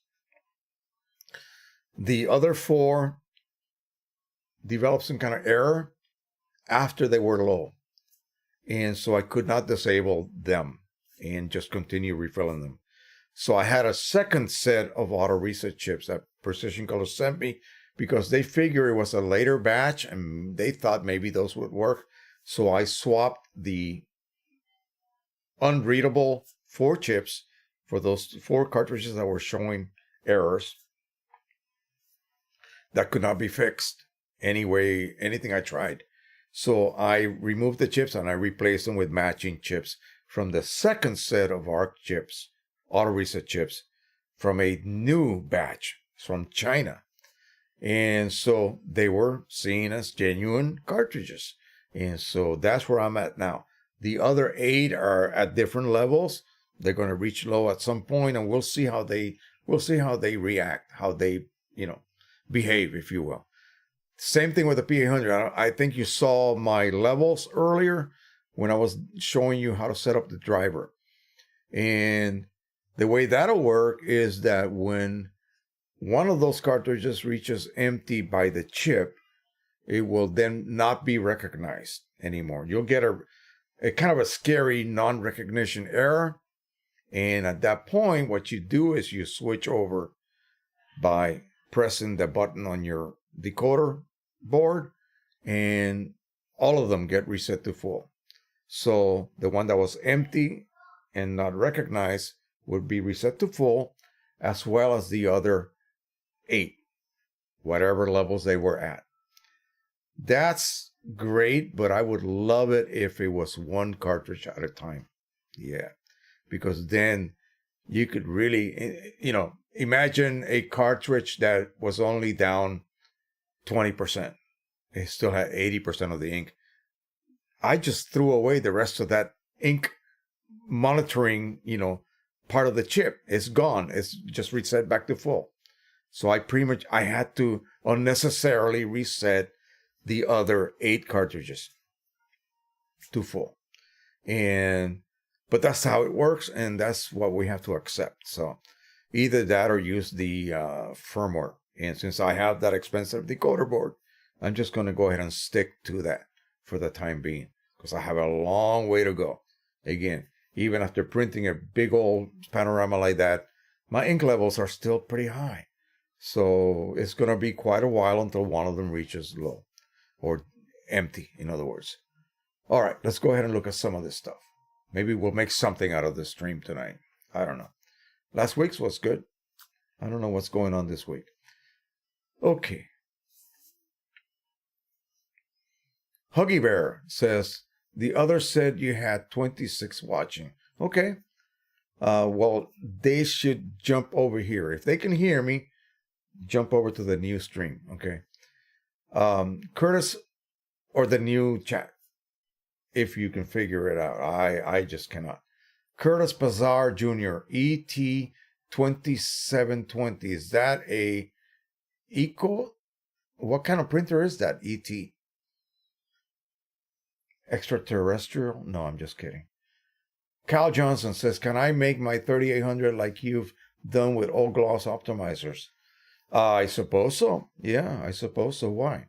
The other 4 developed some kind of error after they were low. And so I could not disable them and just continue refilling them. So I had a second set of auto reset chips that Precisioncolors sent me, because they figure it was a later batch and they thought maybe those would work. So I swapped the unreadable 4 chips for those 4 cartridges that were showing errors that could not be fixed anyway, anything I tried. So I removed the chips and I replaced them with matching chips from the second set of ARC chips, auto reset chips, from a new batch from China. And so they were seen as genuine cartridges. And so that's where I'm at now. The other 8 are at different levels. They're going to reach low at some point, and we'll see how they react, how they, behave, if you will. Same thing with the P800. I think you saw my levels earlier when I was showing you how to set up the driver. And the way that'll work is that when one of those cartridges reaches empty by the chip, it will then not be recognized anymore. You'll get a kind of a scary non-recognition error. And at that point, what you do is you switch over by pressing the button on your decoder board, and all of them get reset to full. So the one that was empty and not recognized would be reset to full, as well as the other 8, whatever levels they were at. That's great, but I would love it if it was 1 cartridge at a time. Yeah, because then you could really, imagine a cartridge that was only down 20%. It still had 80% of the ink. I just threw away the rest of that ink monitoring, part of the chip. It's gone. It's just reset back to full. So I had to unnecessarily reset the other 8 cartridges. to full. But that's how it works, and that's what we have to accept. So either that or use the firmware. And since I have that expensive decoder board, I'm just going to go ahead and stick to that for the time being, because I have a long way to go. Again, even after printing a big old panorama like that, my ink levels are still pretty high. So it's going to be quite a while until one of them reaches low, or empty, in other words. All right, let's go ahead and look at some of this stuff. Maybe we'll make something out of this stream tonight. I don't know. Last week's was good. I don't know what's going on this week. Okay. Huggy Bear says, the other said you had 26 watching. Okay. Well, they should jump over here. If they can hear me, jump over to the new stream. Okay. Curtis, or the new chat, if you can figure it out. I just cannot. Curtis Bazar Jr., ET2720. Is that a Eco? What kind of printer is that, ET? Extraterrestrial? No, I'm just kidding. Cal Johnson says, can I make my 3800 like you've done with all gloss optimizers? I suppose so. Yeah, I suppose so. Why?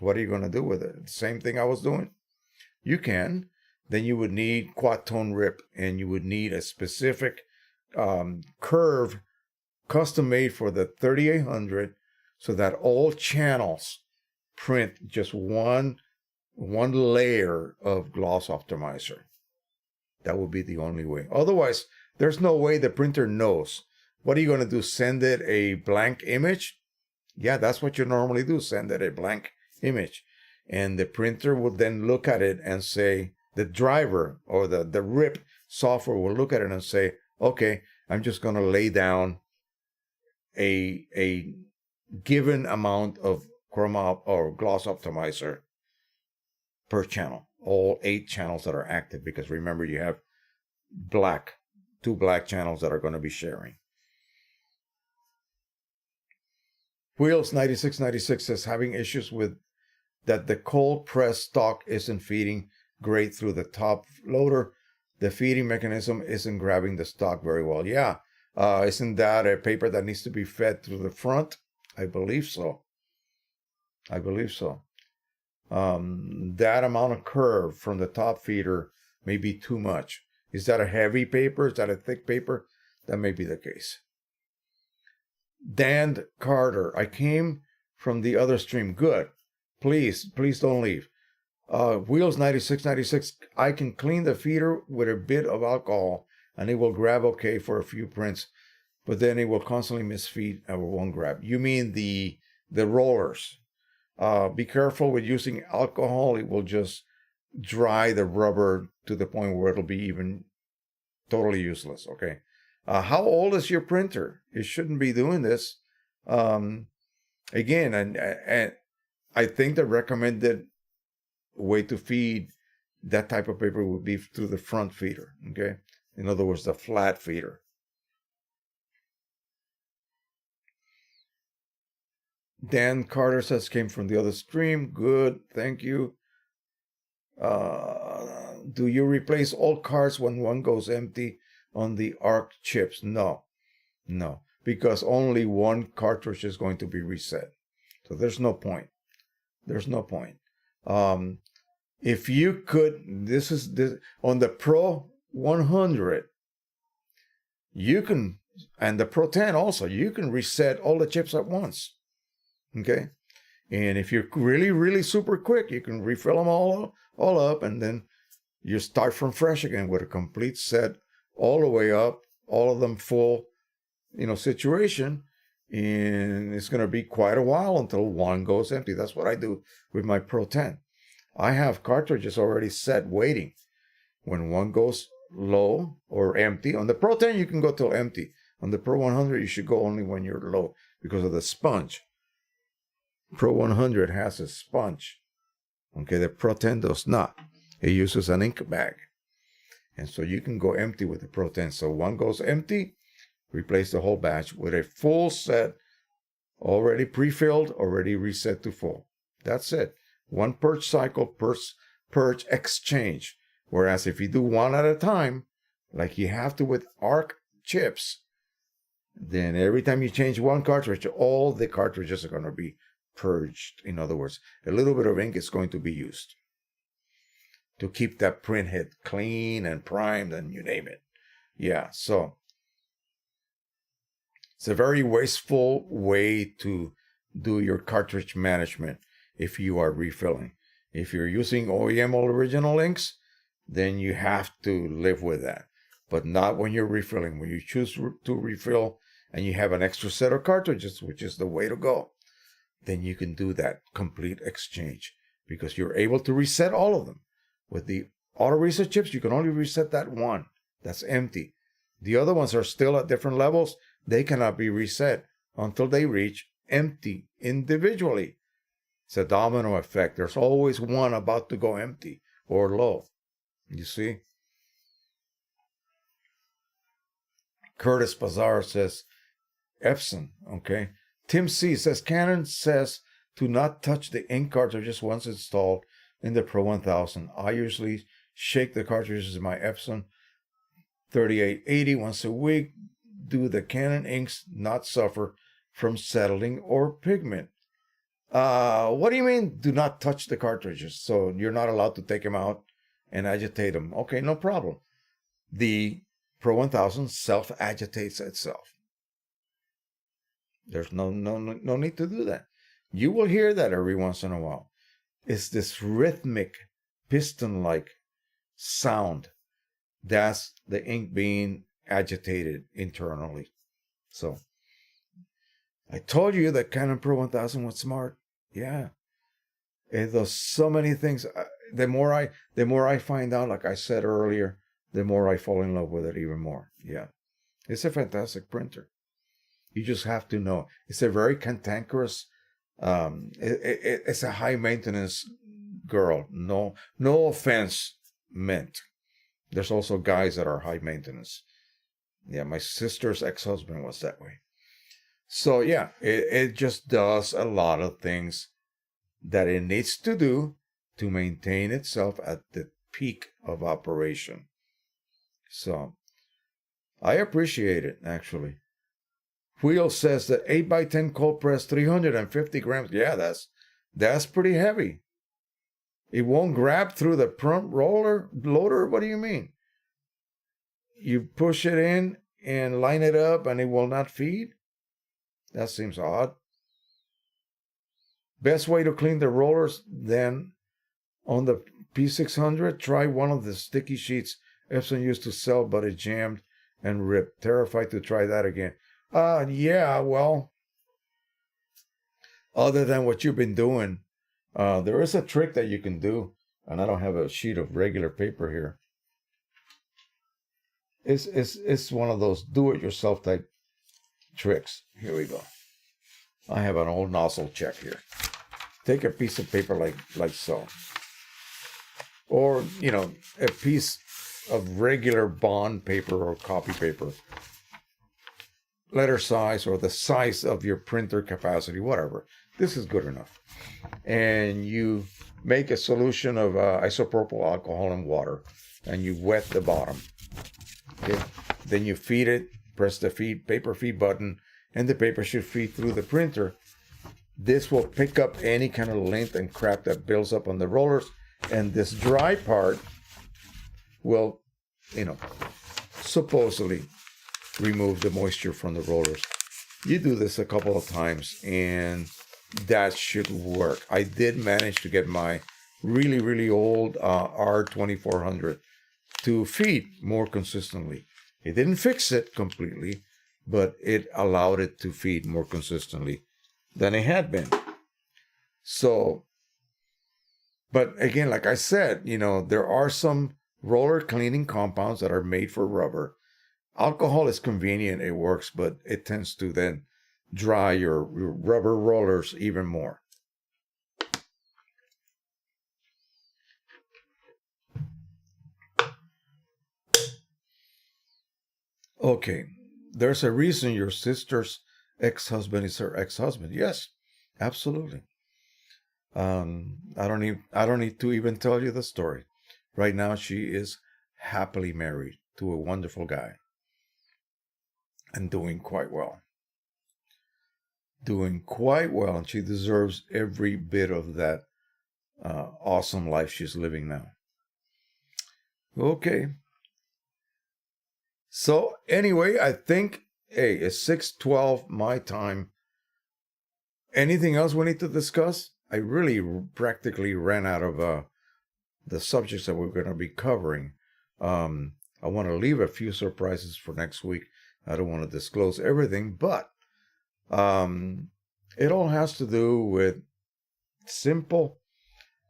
What are you going to do with it? Same thing I was doing? You can. Then you would need quad tone rip, and you would need a specific curve custom made for the 3800 so that all channels print just one layer of gloss optimizer. That would be the only way. Otherwise, there's no way the printer knows. What are you going to do? Send it a blank image? Yeah, that's what you normally do. Send it a blank image. And the printer will then look at it and say, the driver or the RIP software will look at it and say, okay, I'm just going to lay down a given amount of chroma or gloss optimizer per channel, all 8 channels that are active, because remember, you have two black channels that are going to be sharing. Wheels 9696 says, having issues with that the cold press stock isn't feeding great through the top loader. The feeding mechanism isn't grabbing the stock very well. Yeah. Isn't that a paper that needs to be fed through the front? I believe so. I believe so. That amount of curve from the top feeder may be too much. Is that a heavy paper? Is that a thick paper? That may be the case. Dan Carter, I came from the other stream. Good. Please don't leave. Wheels 9696, I can clean the feeder with a bit of alcohol and it will grab okay for a few prints, but then it will constantly misfeed and won't grab. You mean the rollers. Be careful with using alcohol. It will just dry the rubber to the point where it'll be even totally useless. Okay. How old is your printer? It shouldn't be doing this. Again, and I think the recommended way to feed that type of paper would be through the front feeder. Okay. In other words, the flat feeder. Dan Carter says, came from the other stream. Good. Thank you. Do you replace all cards when one goes empty on the ARC chips? No, because only one cartridge is going to be reset. So there's no point. There's no point. If you could, this on the Pro 100, you can, and the Pro 10 also, you can reset all the chips at once. Okay. And if you're really, really super quick, you can refill them all up, and then you start from fresh again with a complete set all the way up, all of them full, situation. And it's going to be quite a while until one goes empty. That's what I do with my Pro 10. I have cartridges already set waiting. When one goes low or empty, on the Pro 10 you can go till empty. On the Pro 100 you should go only when you're low because of the sponge. Pro 100 has a sponge. Okay, the Pro 10 does not. It uses an ink bag. And so you can go empty with the Pro 10. So one goes empty, replace the whole batch with a full set, already pre-filled, already reset to full. That's it. One purge cycle purge, exchange. Whereas if you do one at a time, like you have to with ARC chips, then every time you change one cartridge, all the cartridges are going to be purged. In other words, a little bit of ink is going to be used to keep that print head clean and primed and you name it. Yeah, so it's a very wasteful way to do your cartridge management if you are refilling. If you're using OEM original inks, then you have to live with that. But not when you're refilling. When you choose to refill and you have an extra set of cartridges, which is the way to go, then you can do that complete exchange because you're able to reset all of them. With the auto reset chips, you can only reset that one that's empty. The other ones are still at different levels. They cannot be reset until they reach empty individually. It's a domino effect. There's always one about to go empty or low. You see? Curtis Bazar says, EPSON, okay. Tim C says, Canon says to not touch the ink cartridges once installed in the Pro-1000. I usually shake the cartridges in my EPSON 3880 once a week. Do the Canon inks not suffer from settling or pigment? What do you mean, do not touch the cartridges? So you're not allowed to take them out and agitate them. Okay, no problem. The Pro-1000 self-agitates itself. There's no need to do that. You will hear that every once in a while. It's this rhythmic, piston-like sound. That's the ink being agitated internally. So, I told you that Canon Pro-1000 was smart. Yeah. It does so many things. The more I find out, like I said earlier, the more I fall in love with it even more. Yeah. It's a fantastic printer. You just have to know. It's a very cantankerous, it's a high maintenance girl. No offense meant. There's also guys that are high maintenance. Yeah, my sister's ex-husband was that way. So yeah, it just does a lot of things that it needs to do to maintain itself at the peak of operation. So I appreciate it, actually. Wheel says that 8x10 cold press, 350 grams. Yeah, that's pretty heavy. It won't grab through the front loader? What do you mean? You push it in and line it up and it will not feed? That seems odd. Best way to clean the rollers, then on the P600, try one of the sticky sheets Epson used to sell, but it jammed and ripped. Terrified to try that again. Yeah, well, other than what you've been doing, there is a trick that you can do, and I don't have a sheet of regular paper here. It's one of those do-it-yourself type tricks. Here we go. I have an old nozzle check here. Take a piece of paper like so, or a piece of regular bond paper or copy paper, letter size or the size of your printer capacity, whatever. This is good enough. And you make a solution of isopropyl alcohol and water, and you wet the bottom. Okay? Then you feed it, press the paper feed button, and the paper should feed through the printer. This will pick up any kind of lint and crap that builds up on the rollers, and this dry part will, supposedly remove the moisture from the rollers. You do this a couple of times, and that should work. I did manage to get my really, really old R2400 to feed more consistently. It didn't fix it completely, but it allowed it to feed more consistently than it had been. So, but again, like I said, there are some roller cleaning compounds that are made for rubber. Alcohol is convenient, it works, but it tends to then dry your rubber rollers even more. Okay, there's a reason your sister's ex-husband is her ex-husband. Yes, absolutely. I don't need to even tell you the story. Right now, she is happily married to a wonderful guy and doing quite well. Doing quite well, and she deserves every bit of that awesome life she's living now. Okay. So anyway, I think, hey, it's 6:12 my time. Anything else we need to discuss? I really practically ran out of the subjects that we're going to be covering. I want to leave a few surprises for next week. I don't want to disclose everything, but it all has to do with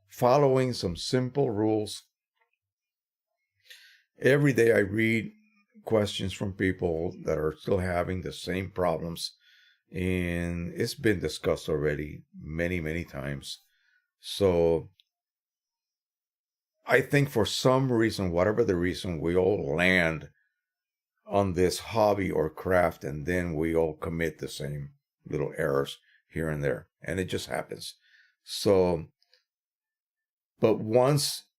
following some simple rules. Every day I read questions from people that are still having the same problems, and it's been discussed already many, many times. So I think for some reason, whatever the reason, we all land on this hobby or craft, and then we all commit the same little errors here and there, and it just happens. So, but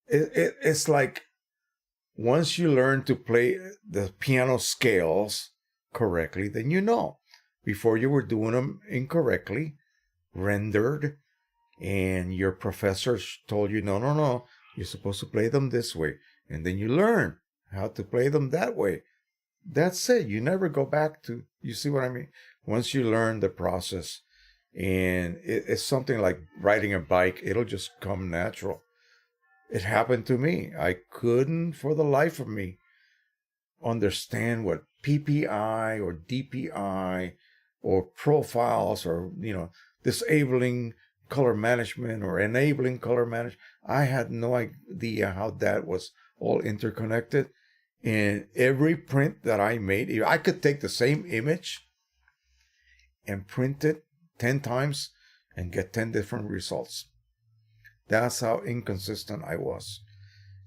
it's like once you learn to play the piano scales correctly, then you know. Before you were doing them incorrectly, rendered, and your professor told you, no, you're supposed to play them this way. And then you learn how to play them that way. That's it. You never go back to, you see what I mean? Once you learn the process, and it's something like riding a bike, it'll just come natural. It happened to me. I couldn't, for the life of me, understand what PPI or DPI or profiles or, disabling color management or enabling color management. I had no idea how that was all interconnected. And every print that I made, I could take the same image and print it 10 times and get 10 different results. That's how inconsistent I was.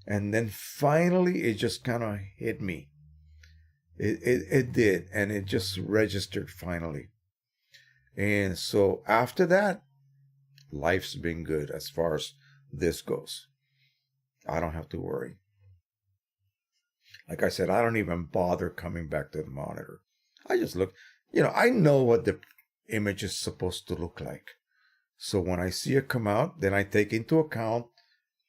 And then finally, it just kind of hit me. It did, and it just registered finally. And so after that, life's been good as far as this goes. I don't have to worry. Like I said, I don't even bother coming back to the monitor. I just look, I know what the image is supposed to look like. So when I see it come out, then I take into account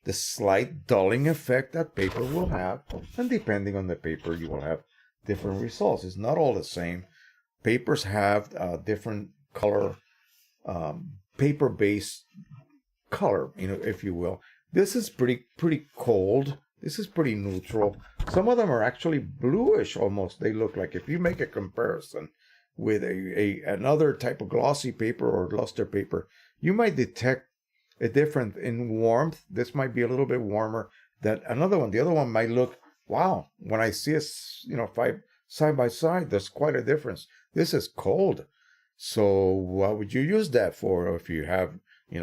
the slight dulling effect that paper will have. And depending on the paper, you will have different results. It's not all the same. Papers have different color, paper-based color, if you will. This is pretty cold. This is pretty neutral. Some of them are actually bluish almost. They look like, if you make a comparison with another type of glossy paper or luster paper, you might detect a difference in warmth. This might be a little bit warmer than another one. The other one might look, wow, when I see it, side by side, there's quite a difference. This is cold. So what would you use that for? If you have,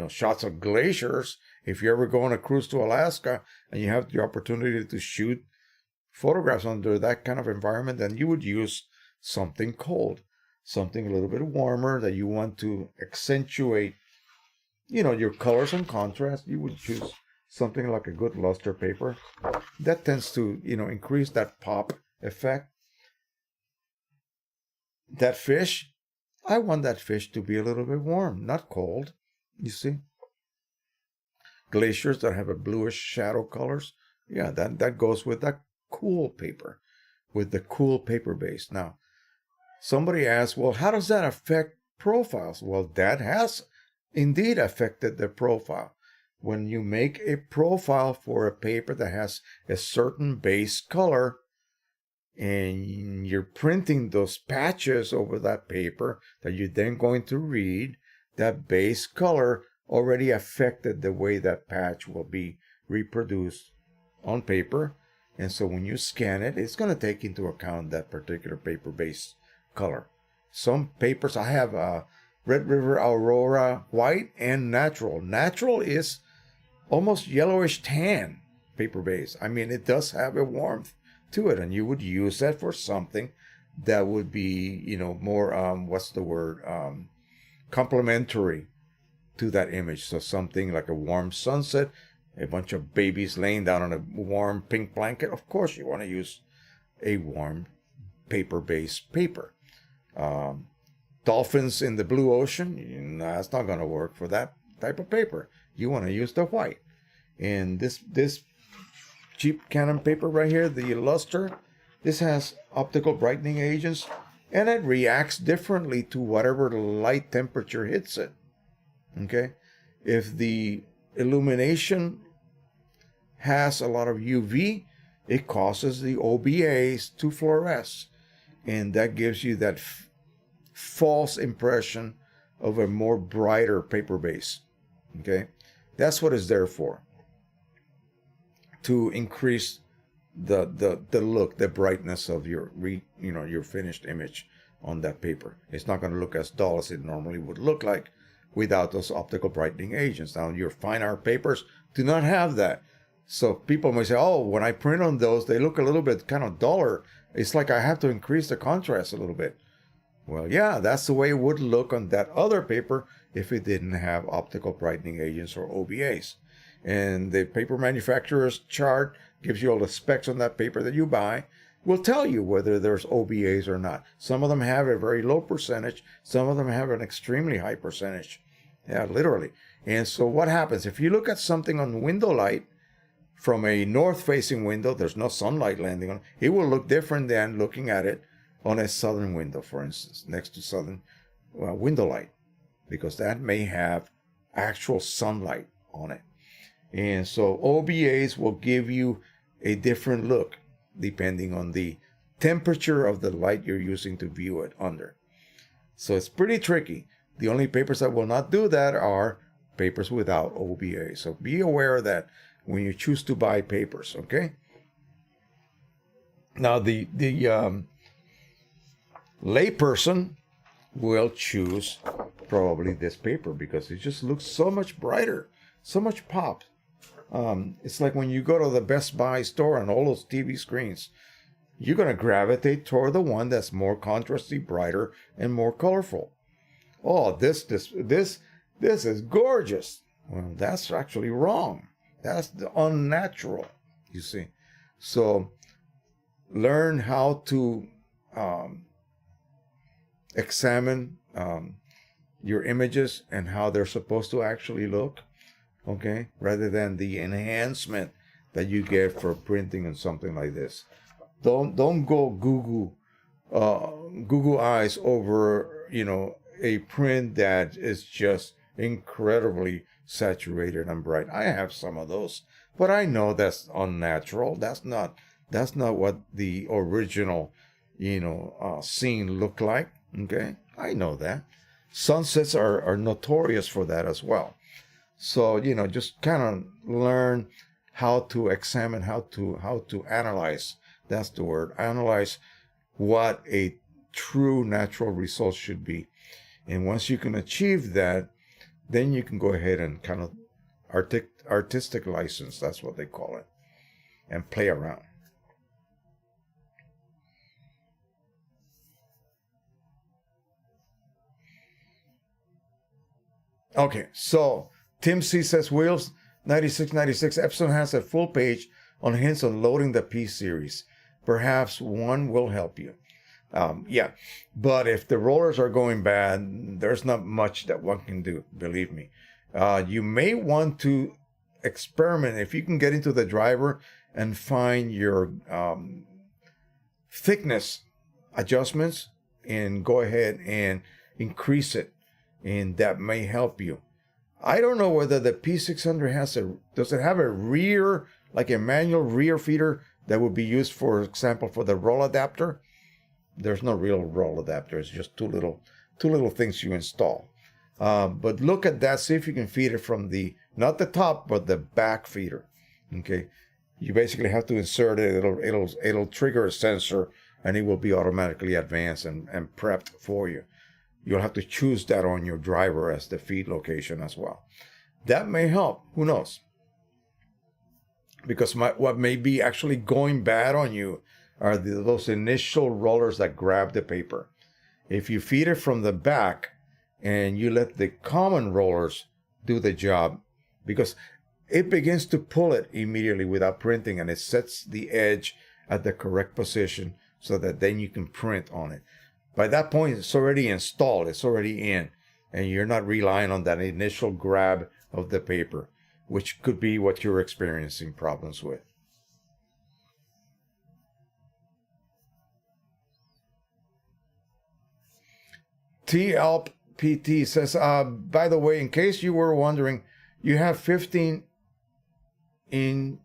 shots of glaciers, if you ever go on a cruise to Alaska and you have the opportunity to shoot photographs under that kind of environment, then you would use something cold, something a little bit warmer that you want to accentuate, your colors and contrast. You would choose something like a good luster paper. That tends to, increase that pop effect. That fish, I want that fish to be a little bit warm, not cold. You see? Glaciers that have a bluish shadow colors, yeah, that goes with that cool paper, with the cool paper base. Now, somebody asked, well, how does that affect profiles? Well, that has indeed affected the profile. When you make a profile for a paper that has a certain base color, and you're printing those patches over that paper that you're then going to read, that base color already affected the way that patch will be reproduced on paper. And so when you scan it, it's going to take into account that particular paper base color. Some papers, I have Red River Aurora white and natural. Natural is almost yellowish tan paper base. I mean, it does have a warmth to it, and you would use that for something that would be, more, complementary to that image. So something like a warm sunset, a bunch of babies laying down on a warm pink blanket. Of course, you want to use a warm paper-based paper. Dolphins in the blue ocean, that's not going to work for that type of paper. You want to use the white. And this cheap Canon paper right here, the luster, this has optical brightening agents, and it reacts differently to whatever light temperature hits it. Okay? If the illumination has a lot of UV, it causes the OBAs to fluoresce, and that gives you that false impression of a more brighter paper base. Okay? That's what it's there for, to increase the look, the brightness of your your finished image on that paper. It's not going to look as dull as it normally would look like without those optical brightening agents. Now, your fine art papers do not have that. So people may say, oh, when I print on those, they look a little bit kind of duller. It's like I have to increase the contrast a little bit. Well, yeah, that's the way it would look on that other paper if it didn't have optical brightening agents or OBAs. And the paper manufacturer's chart gives you all the specs on that paper that you buy, will tell you whether there's OBAs or not. Some of them have a very low percentage. Some of them have an extremely high percentage. Yeah, literally. And so what happens? If you look at something on window light from a north-facing window, there's no sunlight landing on it. It will look different than looking at it on a southern window, for instance, next to southern window light, because that may have actual sunlight on it. And so OBAs will give you a different look depending on the temperature of the light you're using to view it under. So it's pretty tricky. The only papers that will not do that are papers without OBA. So be aware of that when you choose to buy papers, okay? Now, the layperson will choose probably this paper because it just looks so much brighter, so much pop. It's like when you go to the Best Buy store and all those TV screens, you're going to gravitate toward the one that's more contrasty, brighter, and more colorful. Oh, this is gorgeous. Well, that's actually wrong. That's unnatural, you see. So learn how to examine your images and how they're supposed to actually look, okay, rather than the enhancement that you get for printing and something like this. Don't go Google eyes over a print that is just incredibly saturated and bright. I have some of those, but I know that's unnatural. That's not what the original scene looked like. Okay, I know that. Sunsets are notorious for that as well. So just kind of learn how to examine, how to analyze. That's the word. Analyze what a true natural result should be. And once you can achieve that, then you can go ahead and kind of artistic license, that's what they call it, and play around. Okay, so Tim C says, Wheels 9696, Epson has a full page on hints on loading the P series. Perhaps one will help you. Yeah, but if the rollers are going bad, there's not much that one can do, believe me. You may want to experiment if you can get into the driver and find your thickness adjustments and go ahead and increase it, and that may help you. I don't know whether the P600 does it have a rear, like a manual rear feeder that would be used, for example, for the roll adapter. There's no real roll adapter. It's just two little things you install. But look at that. See if you can feed it from not the top, but the back feeder. Okay. You basically have to insert it. It'll trigger a sensor, and it will be automatically advanced and prepped for you. You'll have to choose that on your driver as the feed location as well. That may help. Who knows? Because what may be actually going bad on you are those initial rollers that grab the paper. If you feed it from the back and you let the common rollers do the job, because it begins to pull it immediately without printing, and it sets the edge at the correct position so that then you can print on it. By that point, it's already installed, it's already in, and you're not relying on that initial grab of the paper, which could be what you're experiencing problems with. TLPT says, by the way, in case you were wondering, you have 15 in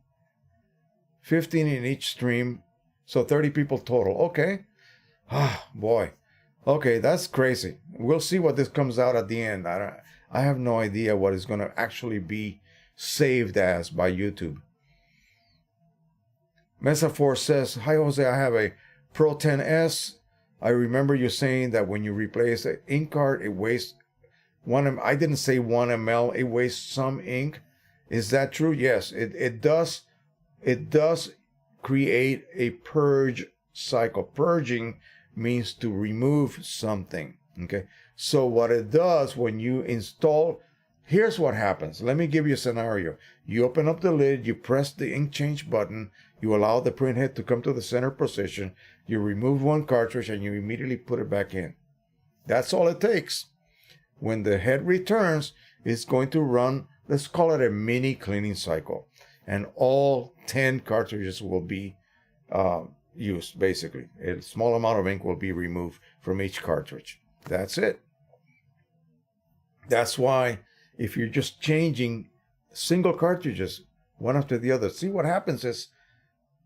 each stream, so 30 people total. Okay. Ah, boy. Okay, that's crazy. We'll see what this comes out at the end. I have no idea what is going to actually be saved as by YouTube. Mesa4 says, hi Jose, I have a Pro-1000. I remember you saying that when you replace the ink cart, it wastes 1 ml. I didn't say 1 ml. It wastes some ink. Is that true? Yes, it does. It does create a purge cycle. Purging means to remove something. Okay. So what it does when you install, here's what happens. Let me give you a scenario. You open up the lid, you press the ink change button, you allow the print head to come to the center position, you remove one cartridge, and you immediately put it back in. That's all it takes. When the head returns, it's going to run, let's call it a mini cleaning cycle. And all 10 cartridges will be used, basically. A small amount of ink will be removed from each cartridge. That's it. That's why if you're just changing single cartridges, one after the other, see what happens is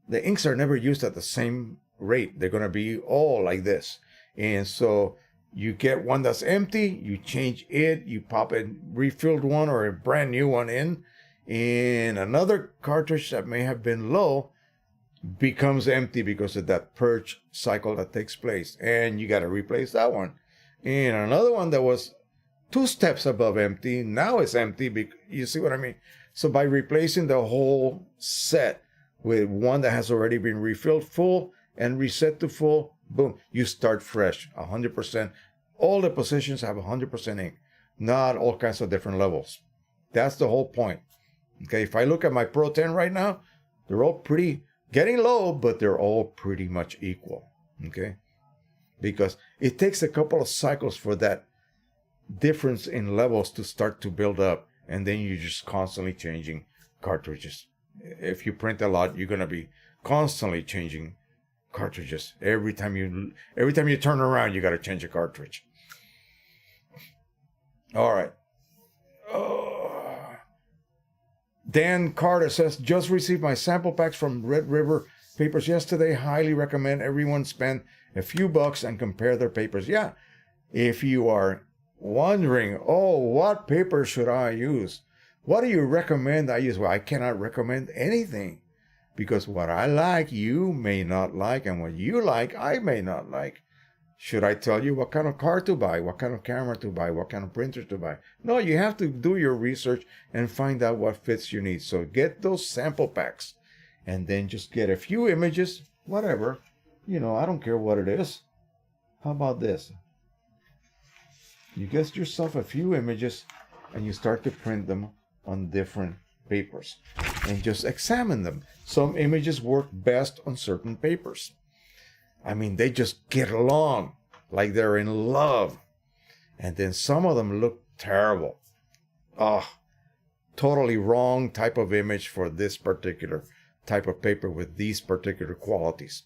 the inks are never used at the same rate. They're going to be all like this. And so you get one that's empty, you change it, you pop a refilled one or a brand new one in, and another cartridge that may have been low becomes empty because of that purge cycle that takes place. And you got to replace that one. And another one that was 2 steps above empty, now it's empty. You see what I mean? So by replacing the whole set with one that has already been refilled full and reset to full, boom, you start fresh, 100%. All the positions have 100% ink, not all kinds of different levels. That's the whole point. Okay, if I look at my Pro-10 right now, they're all pretty, getting low, but they're all pretty much equal. Okay, because it takes a couple of cycles for that difference in levels to start to build up, and then you're just constantly changing cartridges. If you print a lot, you're going to be constantly changing cartridges. Every time you turn around, you got to change a cartridge. All right. Dan Carter says, just received my sample packs from Red River Papers yesterday. Highly recommend everyone spend a few bucks and compare their papers. Yeah, if you are wondering, oh, what paper should I use? What do you recommend I use? Well, I cannot recommend anything, because what I like, you may not like, and what you like, I may not like. Should I tell you what kind of card to buy, what kind of camera to buy, what kind of printer to buy? No, you have to do your research and find out what fits your needs. So get those sample packs and then just get a few images, whatever. You know, I don't care what it is. How about this? You get yourself a few images and you start to print them on different papers and just examine them. Some images work best on certain papers. I mean, they just get along like they're in love. And then some of them look terrible. Totally wrong type of image for this particular type of paper with these particular qualities.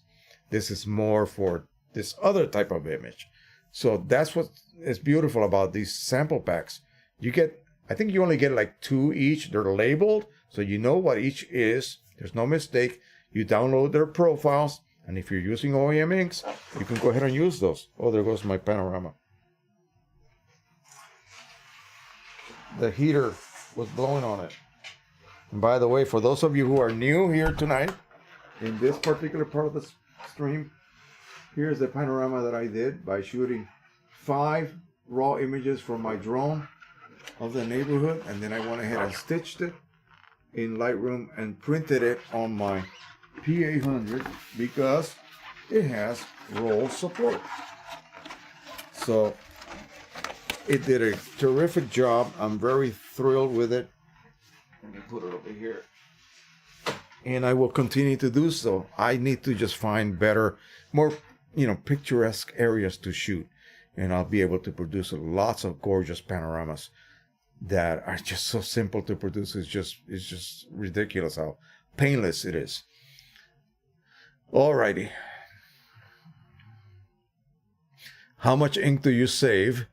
This is more for this other type of image. So that's what is beautiful about these sample packs. You get, I think you only get like 2 each. They're labeled, so you know what each is. There's no mistake. You download their profiles. And if you're using OEM inks, you can go ahead and use those. Oh, there goes my panorama. The heater was blowing on it. And by the way, for those of you who are new here tonight, in this particular part of the stream, here's the panorama that I did by shooting 5 raw images from my drone of the neighborhood. And then I went ahead and stitched it in Lightroom and printed it on my P800 because it has roll support. So It did a terrific job. I'm very thrilled with it. Let me put it over here. And I will continue to do so. I need to just find better, more, picturesque areas to shoot. And I'll be able to produce lots of gorgeous panoramas that are just so simple to produce. It's just ridiculous how painless it is. Alrighty. How much ink do you save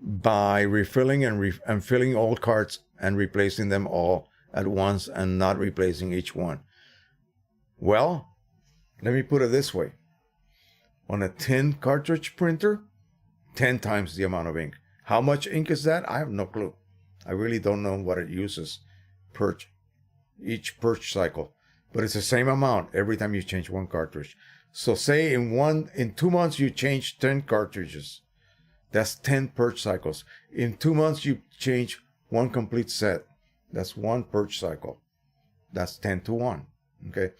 by refilling and filling all carts and replacing them all at once and not replacing each one? Well, let me put it this way. On a 10 cartridge printer, 10 times the amount of ink. How much ink is that? I have no clue. I really don't know what it uses per each purge cycle, but it's the same amount every time you change one cartridge. So say in 2 months you change 10 cartridges. That's 10 purge cycles. In 2 months you change one complete set. That's one purge cycle. That's 10 to 1. Okay.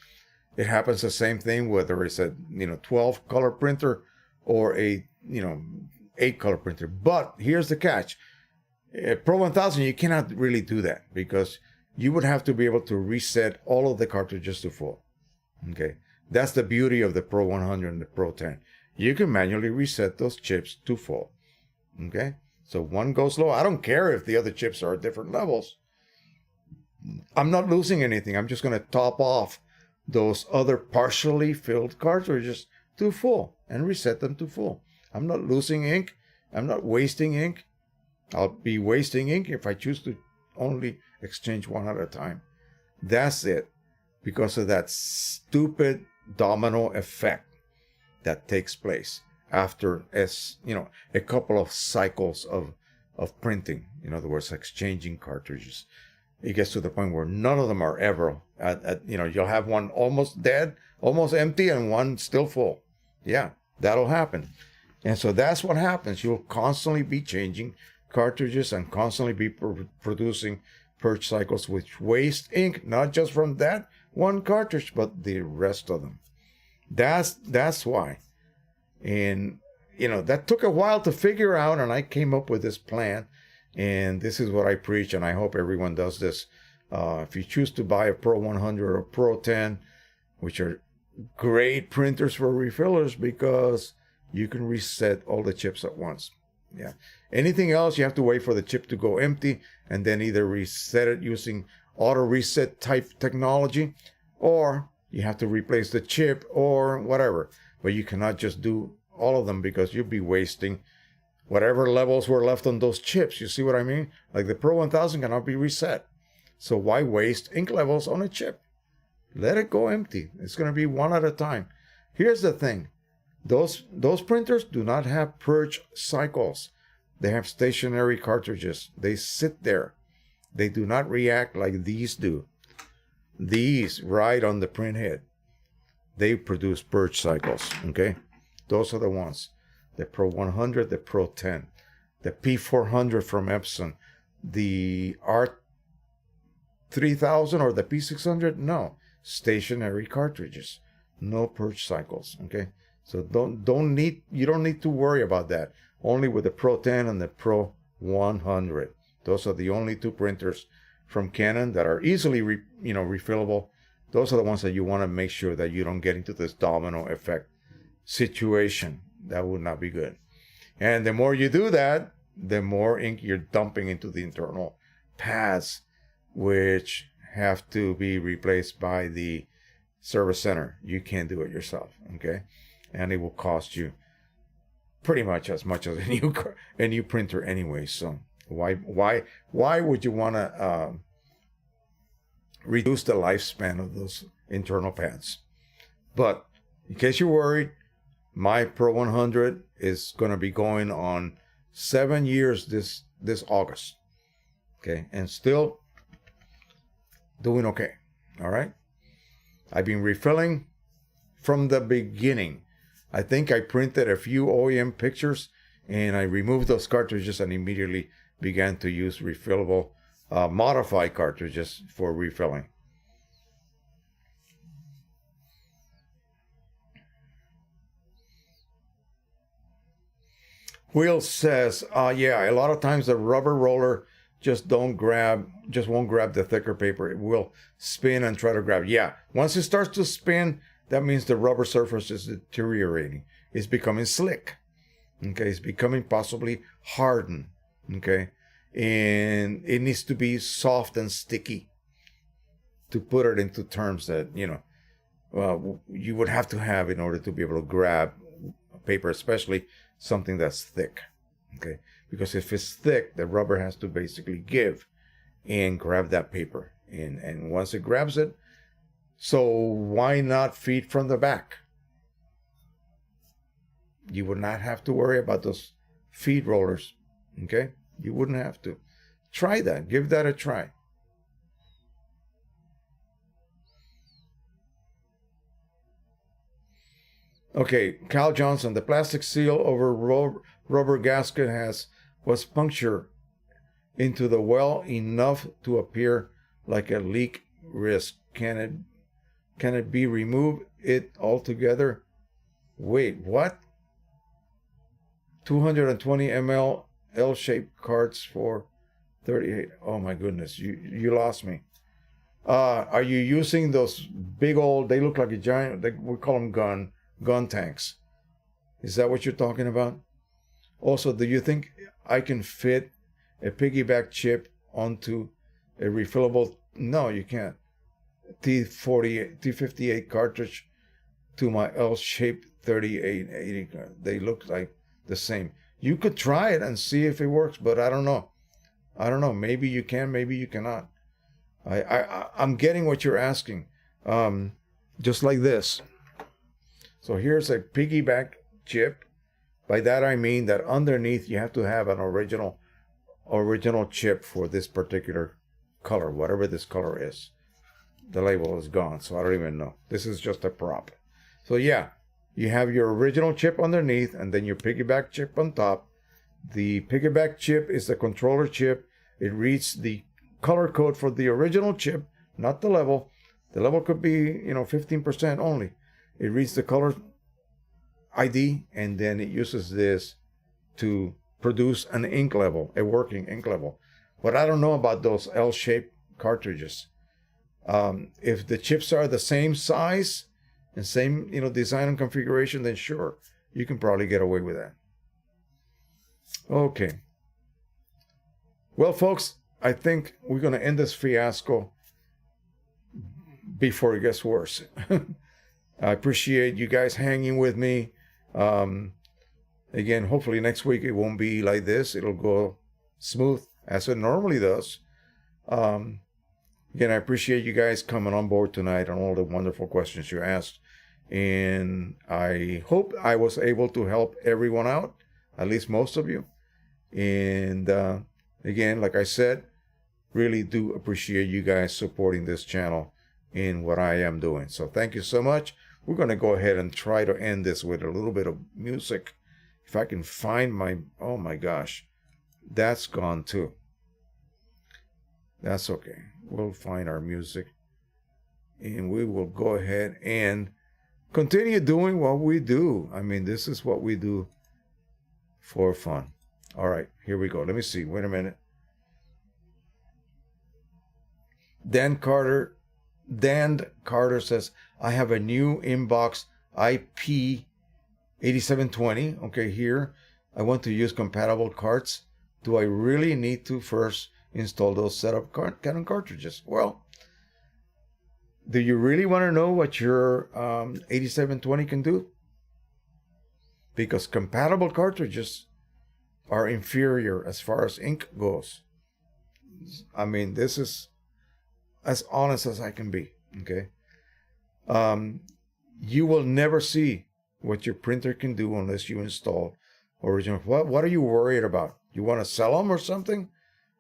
It happens the same thing whether it's a 12 color printer or a 8 color printer. But here's the catch. Pro-1000, you cannot really do that because you would have to be able to reset all of the cartridges to full. Okay. That's the beauty of the Pro-100 and the Pro-10. You can manually reset those chips to full. Okay. So one goes low. I don't care if the other chips are at different levels. I'm not losing anything. I'm just going to top off those other partially filled cartridges to full and reset them to full. I'm not losing ink. I'm not wasting ink. I'll be wasting ink if I choose to only exchange one at a time. That's it. Because of that stupid domino effect that takes place after a couple of cycles of printing. In other words, exchanging cartridges. It gets to the point where none of them are ever you'll have one almost dead, almost empty, and one still full. Yeah, that'll happen. And so that's what happens. You'll constantly be changing cartridges and constantly be producing purge cycles which waste ink, not just from that one cartridge, but the rest of them. That's why. And, that took a while to figure out, and I came up with this plan. And this is what I preach, and I hope everyone does this. If you choose to buy a Pro-100 or Pro-10, which are great printers for refillers because you can reset all the chips at once. Yeah. Anything else, you have to wait for the chip to go empty and then either reset it using auto reset type technology, or you have to replace the chip or whatever. But you cannot just do all of them because you'll be wasting whatever levels were left on those chips. You see what I mean? Like the Pro-1000 cannot be reset. So why waste ink levels on a chip? Let it go empty. It's going to be one at a time. Here's the thing. Those printers do not have purge cycles. They have stationary cartridges. They sit there. They do not react like these do. These ride on the print head. They produce purge cycles. Okay? Those are the ones. The Pro-100, the Pro-10, the P400 from EPSON, the R3000 or the P600. No, stationary cartridges, no purge cycles. Okay, so you don't need to worry about that. Only with the Pro-10 and the Pro-100. Those are the only two printers from Canon that are easily refillable. Those are the ones that you want to make sure that you don't get into this domino effect situation. That would not be good. And the more you do that, the more ink you're dumping into the internal pads, which have to be replaced by the service center. You can't do it yourself, okay? And it will cost you pretty much as a new printer anyway. So why would you want to reduce the lifespan of those internal pads? But in case you're worried, my Pro-100 is going to be going on 7 years this August. Okay, and still doing okay. All right. I've been refilling from the beginning. I think I printed a few OEM pictures and I removed those cartridges and immediately began to use refillable, modified cartridges for refilling. Will says, yeah, a lot of times the rubber roller just won't grab the thicker paper. It will spin and try to grab. Yeah, once it starts to spin, that means the rubber surface is deteriorating. It's becoming slick. Okay, it's becoming possibly hardened. Okay, and it needs to be soft and sticky to put it into terms that, you would have to have in order to be able to grab paper, especially something that's thick. Okay, because if it's thick, the rubber has to basically give and grab that paper. And once it grabs it, so why not feed from the back? You would not have to worry about those feed rollers. Okay, you wouldn't have to. Try that. Give that a try. Okay, Cal Johnson, the plastic seal over rubber gasket was punctured into the well enough to appear like a leak risk. Can it be removed altogether? Wait, what? 220 ml L-shaped carts for 38. Oh my goodness, you lost me. Are you using those big old? They look like a giant. We call them gun tanks. Is that what you're talking about? Also, do you think I can fit a piggyback chip onto a refillable? No, you can't. T58 cartridge to my L-shaped 3880. They look like the same. You could try it and see if it works, but I don't know. Maybe you can, maybe you cannot. I'm getting what you're asking. Just like this. So here's a piggyback chip. By that I mean that underneath you have to have an original chip for this particular color, whatever this color is. The label is gone, so I don't even know. This is just a prop. So yeah, you have your original chip underneath and then your piggyback chip on top. The piggyback chip is the controller chip. It reads the color code for the original chip, not the level. The level could be, 15% only. It reads the color ID, and then it uses this to produce an ink level, a working ink level. But I don't know about those L-shaped cartridges. If the chips are the same size and same, design and configuration, then sure, you can probably get away with that. Okay. Well, folks, I think we're going to end this fiasco before it gets worse. I appreciate you guys hanging with me. Again, hopefully next week it won't be like this. It'll go smooth as it normally does. Again, I appreciate you guys coming on board tonight and all the wonderful questions you asked. And I hope I was able to help everyone out, at least most of you. And again, like I said, really do appreciate you guys supporting this channel in what I am doing. So thank you so much. We're going to go ahead and try to end this with a little bit of music. If I can find oh my gosh, that's gone too. That's okay. We'll find our music and we will go ahead and continue doing what we do. I mean, this is what we do for fun. All right, here we go. Let me see. Wait a minute. Dan Carter says, I have a new inbox IP 8720. Okay, here. I want to use compatible carts. Do I really need to first install those setup Canon cartridges? Well, do you really want to know what your 8720 can do? Because compatible cartridges are inferior as far as ink goes. I mean, this is as honest as I can be, okay? You will never see what your printer can do unless you install original. What are you worried about? You want to sell them or something?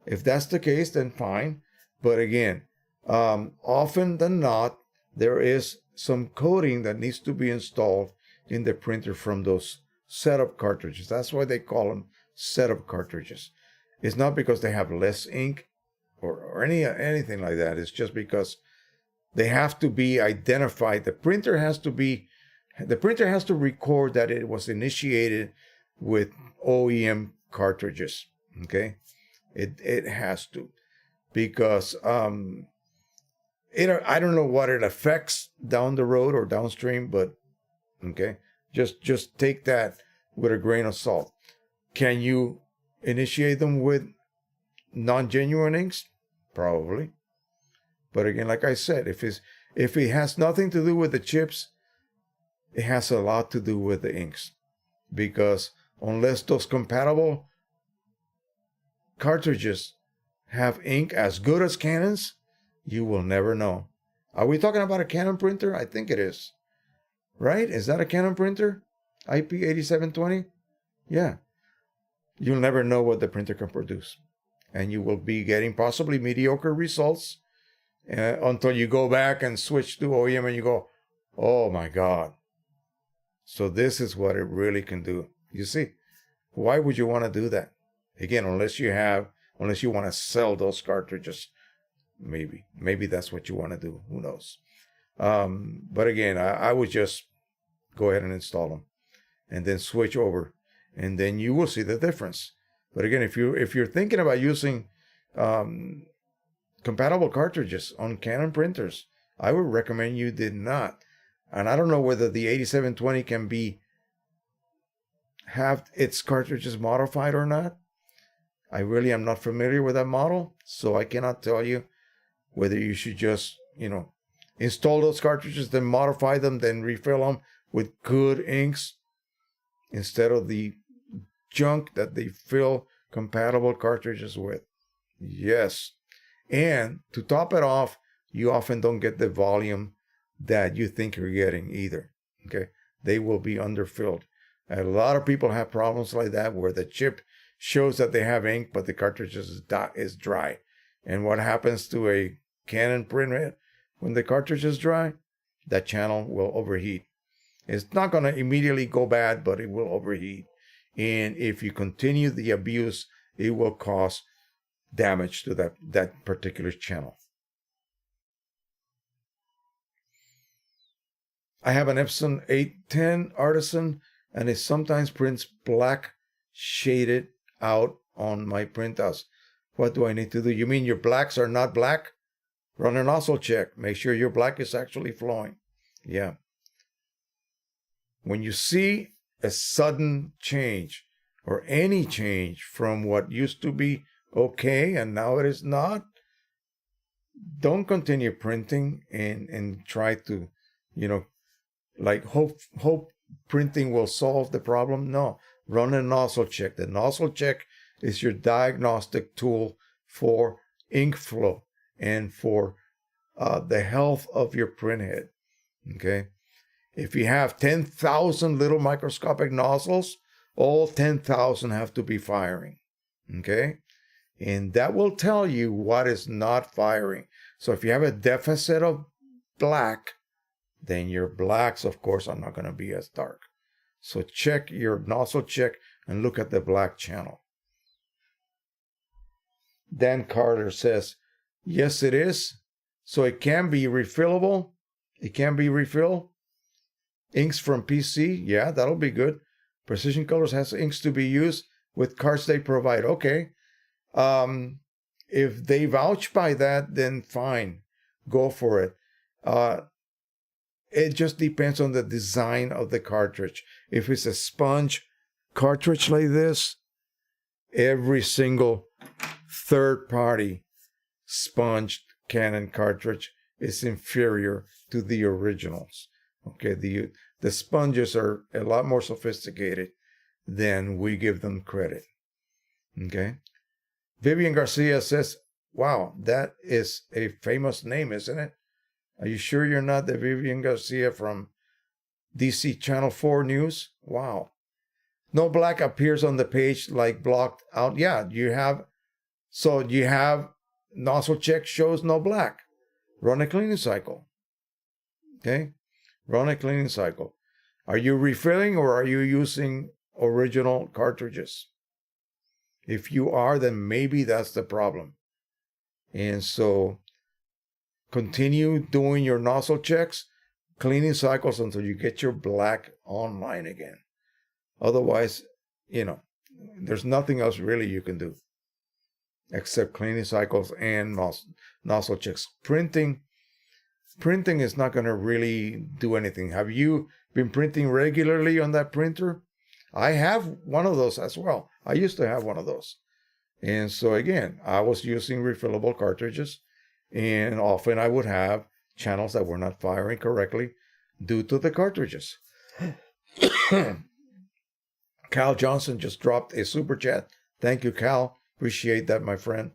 If that's the case, then fine. But again, often than not, there is some coding that needs to be installed in the printer from those setup cartridges. That's why they call them setup cartridges. It's not because they have less ink or anything like that. It's just because they have to be identified. The printer has to record that it was initiated with OEM cartridges. Okay, it has to, because I don't know what it affects down the road or downstream, but okay, just take that with a grain of salt. Can you initiate them with non-genuine inks? Probably. But again, like I said, if it has nothing to do with the chips, it has a lot to do with the inks. Because unless those compatible cartridges have ink as good as Canon's, you will never know. Are we talking about a Canon printer? I think it is. Right? Is that a Canon printer? IP8720? Yeah. You'll never know what the printer can produce. And you will be getting possibly mediocre results until you go back and switch to OEM and you go, oh my God. So this is what it really can do. You see, why would you want to do that? Again, unless you want to sell those cartridges, maybe that's what you want to do. Who knows? But again, I would just go ahead and install them and then switch over, and then you will see the difference. But again, if you're thinking about using compatible cartridges on Canon printers, I would recommend you did not. And I don't know whether the 8720 can have its cartridges modified or not. I really am not familiar with that model, so I cannot tell you whether you should just, install those cartridges, then modify them, then refill them with good inks instead of the junk that they fill compatible cartridges with. Yes. And to top it off, you often don't get the volume that you think you're getting either. Okay. They will be underfilled. A lot of people have problems like that where the chip shows that they have ink, but the cartridge is dry. And what happens to a Canon printhead when the cartridge is dry? That channel will overheat. It's not going to immediately go bad, but it will overheat. And if you continue the abuse, it will cause damage to that particular channel. I have an Epson 810 Artisan, and it sometimes prints black shaded out on my printouts. What do I need to do? You mean your blacks are not black? Run a nozzle check. Make sure your black is actually flowing. Yeah. When you see a sudden change or any change from what used to be okay and now it is not, don't continue printing and try to, hope printing will solve the problem. No, run a nozzle check. The nozzle check is your diagnostic tool for ink flow and for the health of your printhead. Okay. If you have 10,000 little microscopic nozzles, all 10,000 have to be firing. Okay. And that will tell you what is not firing. So if you have a deficit of black, then your blacks, of course, are not going to be as dark. So check your nozzle check and look at the black channel. Dan Carter says, yes, it is. So it can be refillable. It can be refilled. Inks from PC. Yeah, that'll be good. Precisioncolors has inks to be used with carts they provide. Okay. If they vouch by that, then fine. Go for it. It just depends on the design of the cartridge. If it's a sponge cartridge like this, every single third-party sponged Canon cartridge is inferior to the originals. Okay, the sponges are a lot more sophisticated than we give them credit. Okay. Vivian Garcia says, wow, that is a famous name, isn't it? Are you sure you're not the Vivian Garcia from DC Channel 4 News? Wow. No black appears on the page like blocked out. Yeah, you have nozzle check shows no black. Run a cleaning cycle. Okay? Run a cleaning cycle. Are you refilling or are you using original cartridges? If you are, then maybe that's the problem. And so continue doing your nozzle checks, cleaning cycles until you get your black online again. Otherwise, there's nothing else really you can do except cleaning cycles and nozzle checks. Printing is not going to really do anything. Have you been printing regularly on that printer? I have one of those as well. I used to have one of those. And so again, I was using refillable cartridges, and often I would have channels that were not firing correctly due to the cartridges. Cal Johnson just dropped a super chat. Thank you, Cal. Appreciate that, my friend.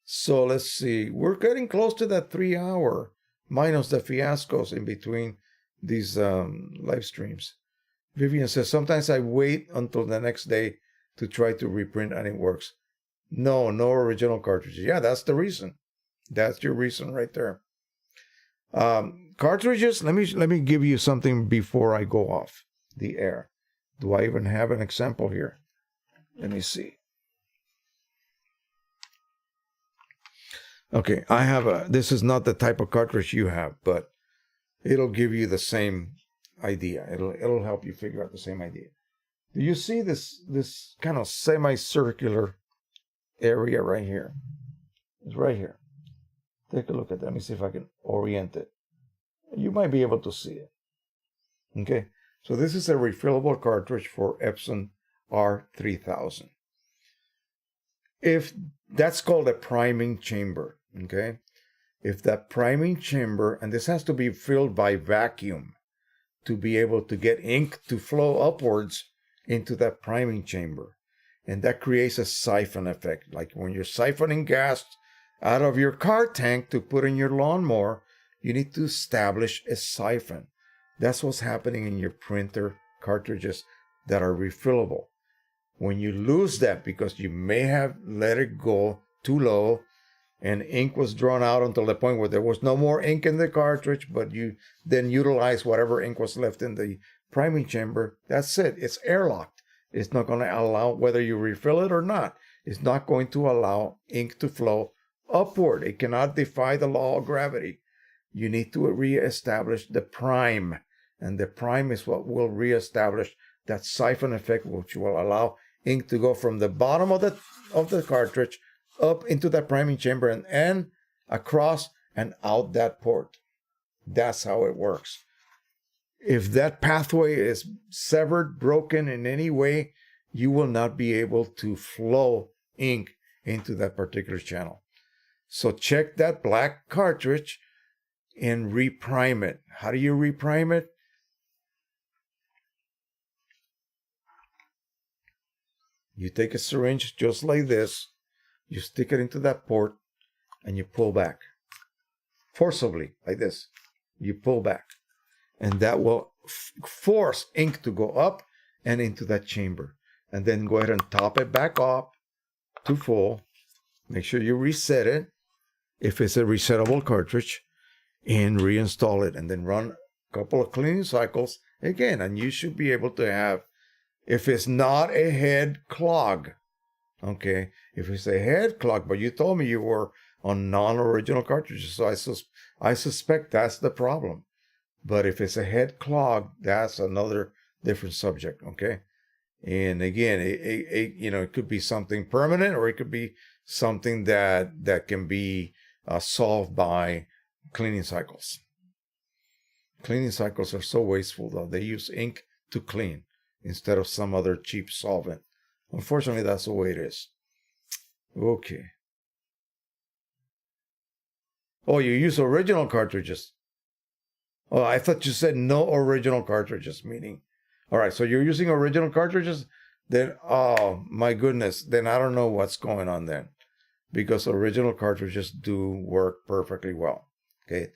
So let's see. We're getting close to that 3 hour, minus the fiascos in between these live streams. Vivian says, sometimes I wait until the next day to try to reprint and it works. No original cartridges. Yeah, that's the reason. That's your reason right there. Cartridges, let me give you something before I go off the air. Do I even have an example here? Let me see. Okay, I have this is not the type of cartridge you have, but it'll give you the same idea. It'll help you figure out the same idea. Do you see this kind of semicircular area right here? It's right here. Take a look at that. Let me see if I can orient it. You might be able to see it. Okay, so this is a refillable cartridge for EPSON R3000. If that's called a priming chamber, okay? If that priming chamber, and this has to be filled by vacuum to be able to get ink to flow upwards into that priming chamber. And that creates a siphon effect. Like when you're siphoning gas out of your car tank to put in your lawnmower, you need to establish a siphon. That's what's happening in your printer cartridges that are refillable. When you lose that because you may have let it go too low and ink was drawn out until the point where there was no more ink in the cartridge, but you then utilize whatever ink was left in the priming chamber, that's it. It's airlocked. It's not going to allow, whether you refill it or not, it's not going to allow ink to flow upward. It cannot defy the law of gravity. You need to reestablish the prime. And the prime is what will reestablish that siphon effect, which will allow ink to go from the bottom of the cartridge up into that priming chamber and across and out that port. That's how it works. If that pathway is severed, broken in any way, you will not be able to flow ink into that particular channel. So check that black cartridge and reprime it. How do you reprime it? You take a syringe just like this, you stick it into that port, and you pull back. Forcibly, like this. You pull back. And that will force ink to go up and into that chamber. And then go ahead and top it back up to full. Make sure you reset it, if it's a resettable cartridge, and reinstall it. And then run a couple of cleaning cycles again. And you should be able to have, if it's not a head clog, okay, if it's a head clog, but you told me you were on non-original cartridges, so I suspect that's the problem. But if it's a head clog, that's another different subject, okay? And again, it could be something permanent, or it could be something that can be solved by cleaning cycles. Cleaning cycles are so wasteful, though. They use ink to clean instead of some other cheap solvent. Unfortunately, that's the way it is. Okay. Oh, you use original cartridges. Oh, I thought you said no original cartridges, meaning. All right, so you're using original cartridges? Then, oh, my goodness. Then I don't know what's going on then. Because original cartridges do work perfectly well. Okay.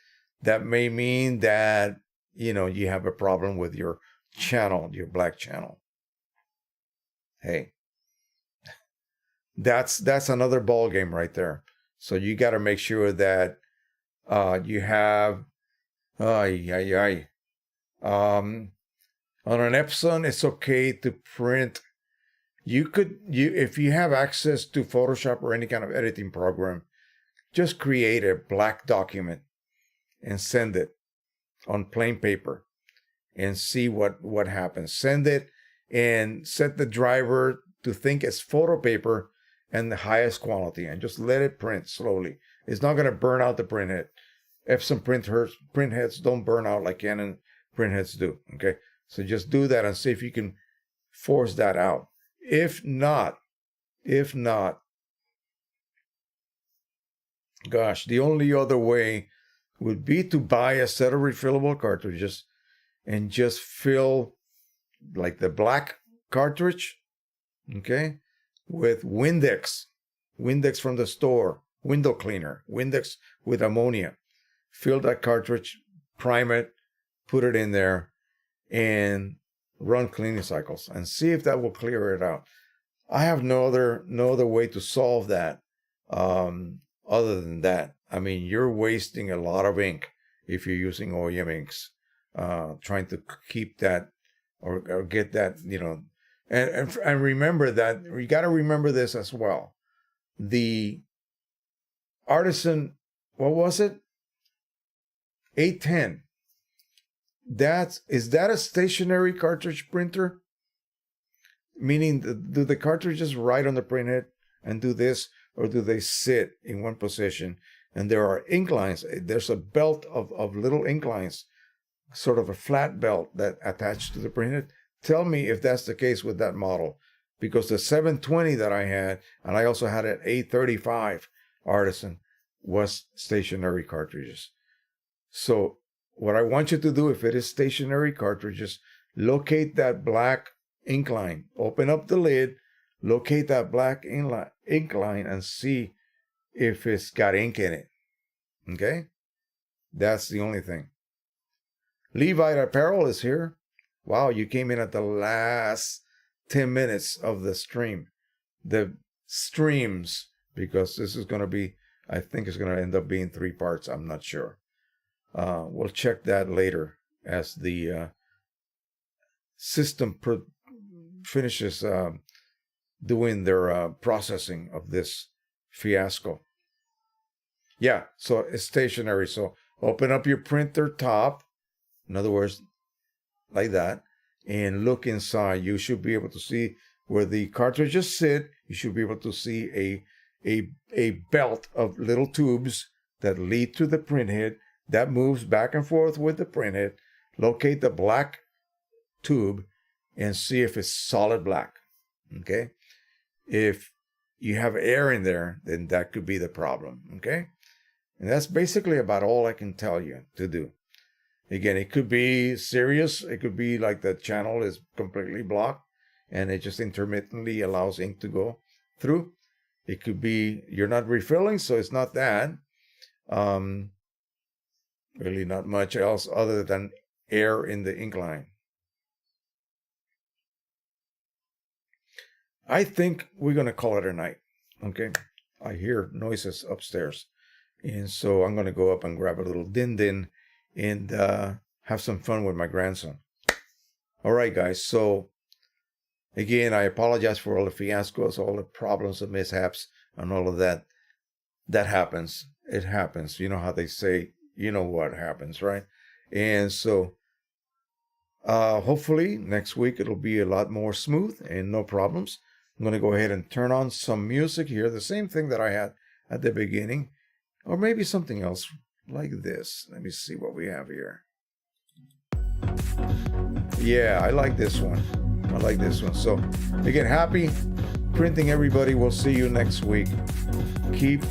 That may mean that, you have a problem with your channel, your black channel. Hey. That's another ball game right there. So you got to make sure that you have on an EPSON, it's okay to print. If you have access to Photoshop or any kind of editing program, just create a black document and send it on plain paper and see what happens. Send it and set the driver to think as photo paper and the highest quality, and just let it print slowly. It's not going to burn out the printhead. EPSON printheads don't burn out like Canon printheads do. Okay, so just do that and see if you can force that out. If not, gosh, the only other way would be to buy a set of refillable cartridges and just fill like the black cartridge, okay, with Windex from the store, window cleaner, Windex with ammonia. Fill that cartridge, prime it, put it in there, and run cleaning cycles and see if that will clear it out. I have no other way to solve that other than that. I mean, you're wasting a lot of ink if you're using OEM inks, trying to keep that or get that, you know. And remember that, you got to remember this as well. The Artisan, what was it? 810. Is that a stationary cartridge printer? Meaning, do the cartridges write on the printhead and do this, or do they sit in one position? And there are ink lines. There's a belt of little ink lines, sort of a flat belt that attached to the printhead. Tell me if that's the case with that model, because the 720 that I had, and I also had an 835 Artisan, was stationary cartridges. So what I want you to do, if it is stationary cartridges, locate that black ink line, open up the lid, locate that black ink line, and see if it's got ink in it. Okay? That's the only thing. Levi Apparel is here. Wow, you came in at the last 10 minutes of the stream. The streams, because this is going to be, I think it's going to end up being 3 parts. I'm not sure. We'll check that later as the system finishes doing their processing of this fiasco. Yeah, so it's stationary. So open up your printer top, in other words, like that, and look inside. You should be able to see where the cartridges sit. You should be able to see a belt of little tubes that lead to the printhead that moves back and forth with the printhead. Locate the black tube and see if it's solid black. Okay? If you have air in there, then that could be the problem. Okay? And that's basically about all I can tell you to do. Again, it could be serious. It could be like the channel is completely blocked and it just intermittently allows ink to go through. It could be you're not refilling, so it's not that. Really not much else other than air in the ink line. I think we're going to call it a night. Okay? I hear noises upstairs. And so I'm going to go up and grab a little din-din and have some fun with my grandson. All right, guys. So, again, I apologize for all the fiascos, all the problems and mishaps, and all of that. That happens. It happens. You know how they say, you know what happens, right? And so, hopefully, next week it'll be a lot more smooth and no problems. I'm going to go ahead and turn on some music here. The same thing that I had at the beginning. Or maybe something else like this. Let me see what we have here. Yeah, I like this one. I like this one. So, again, happy printing, everybody. We'll see you next week. Keep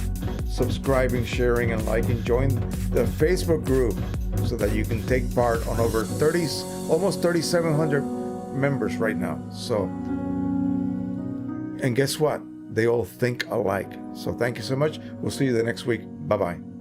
subscribing, sharing, and liking. Join the Facebook group so that you can take part on over almost 3,700 members right now. So, and guess what? They all think alike. So thank you so much. We'll see you the next week. Bye-bye.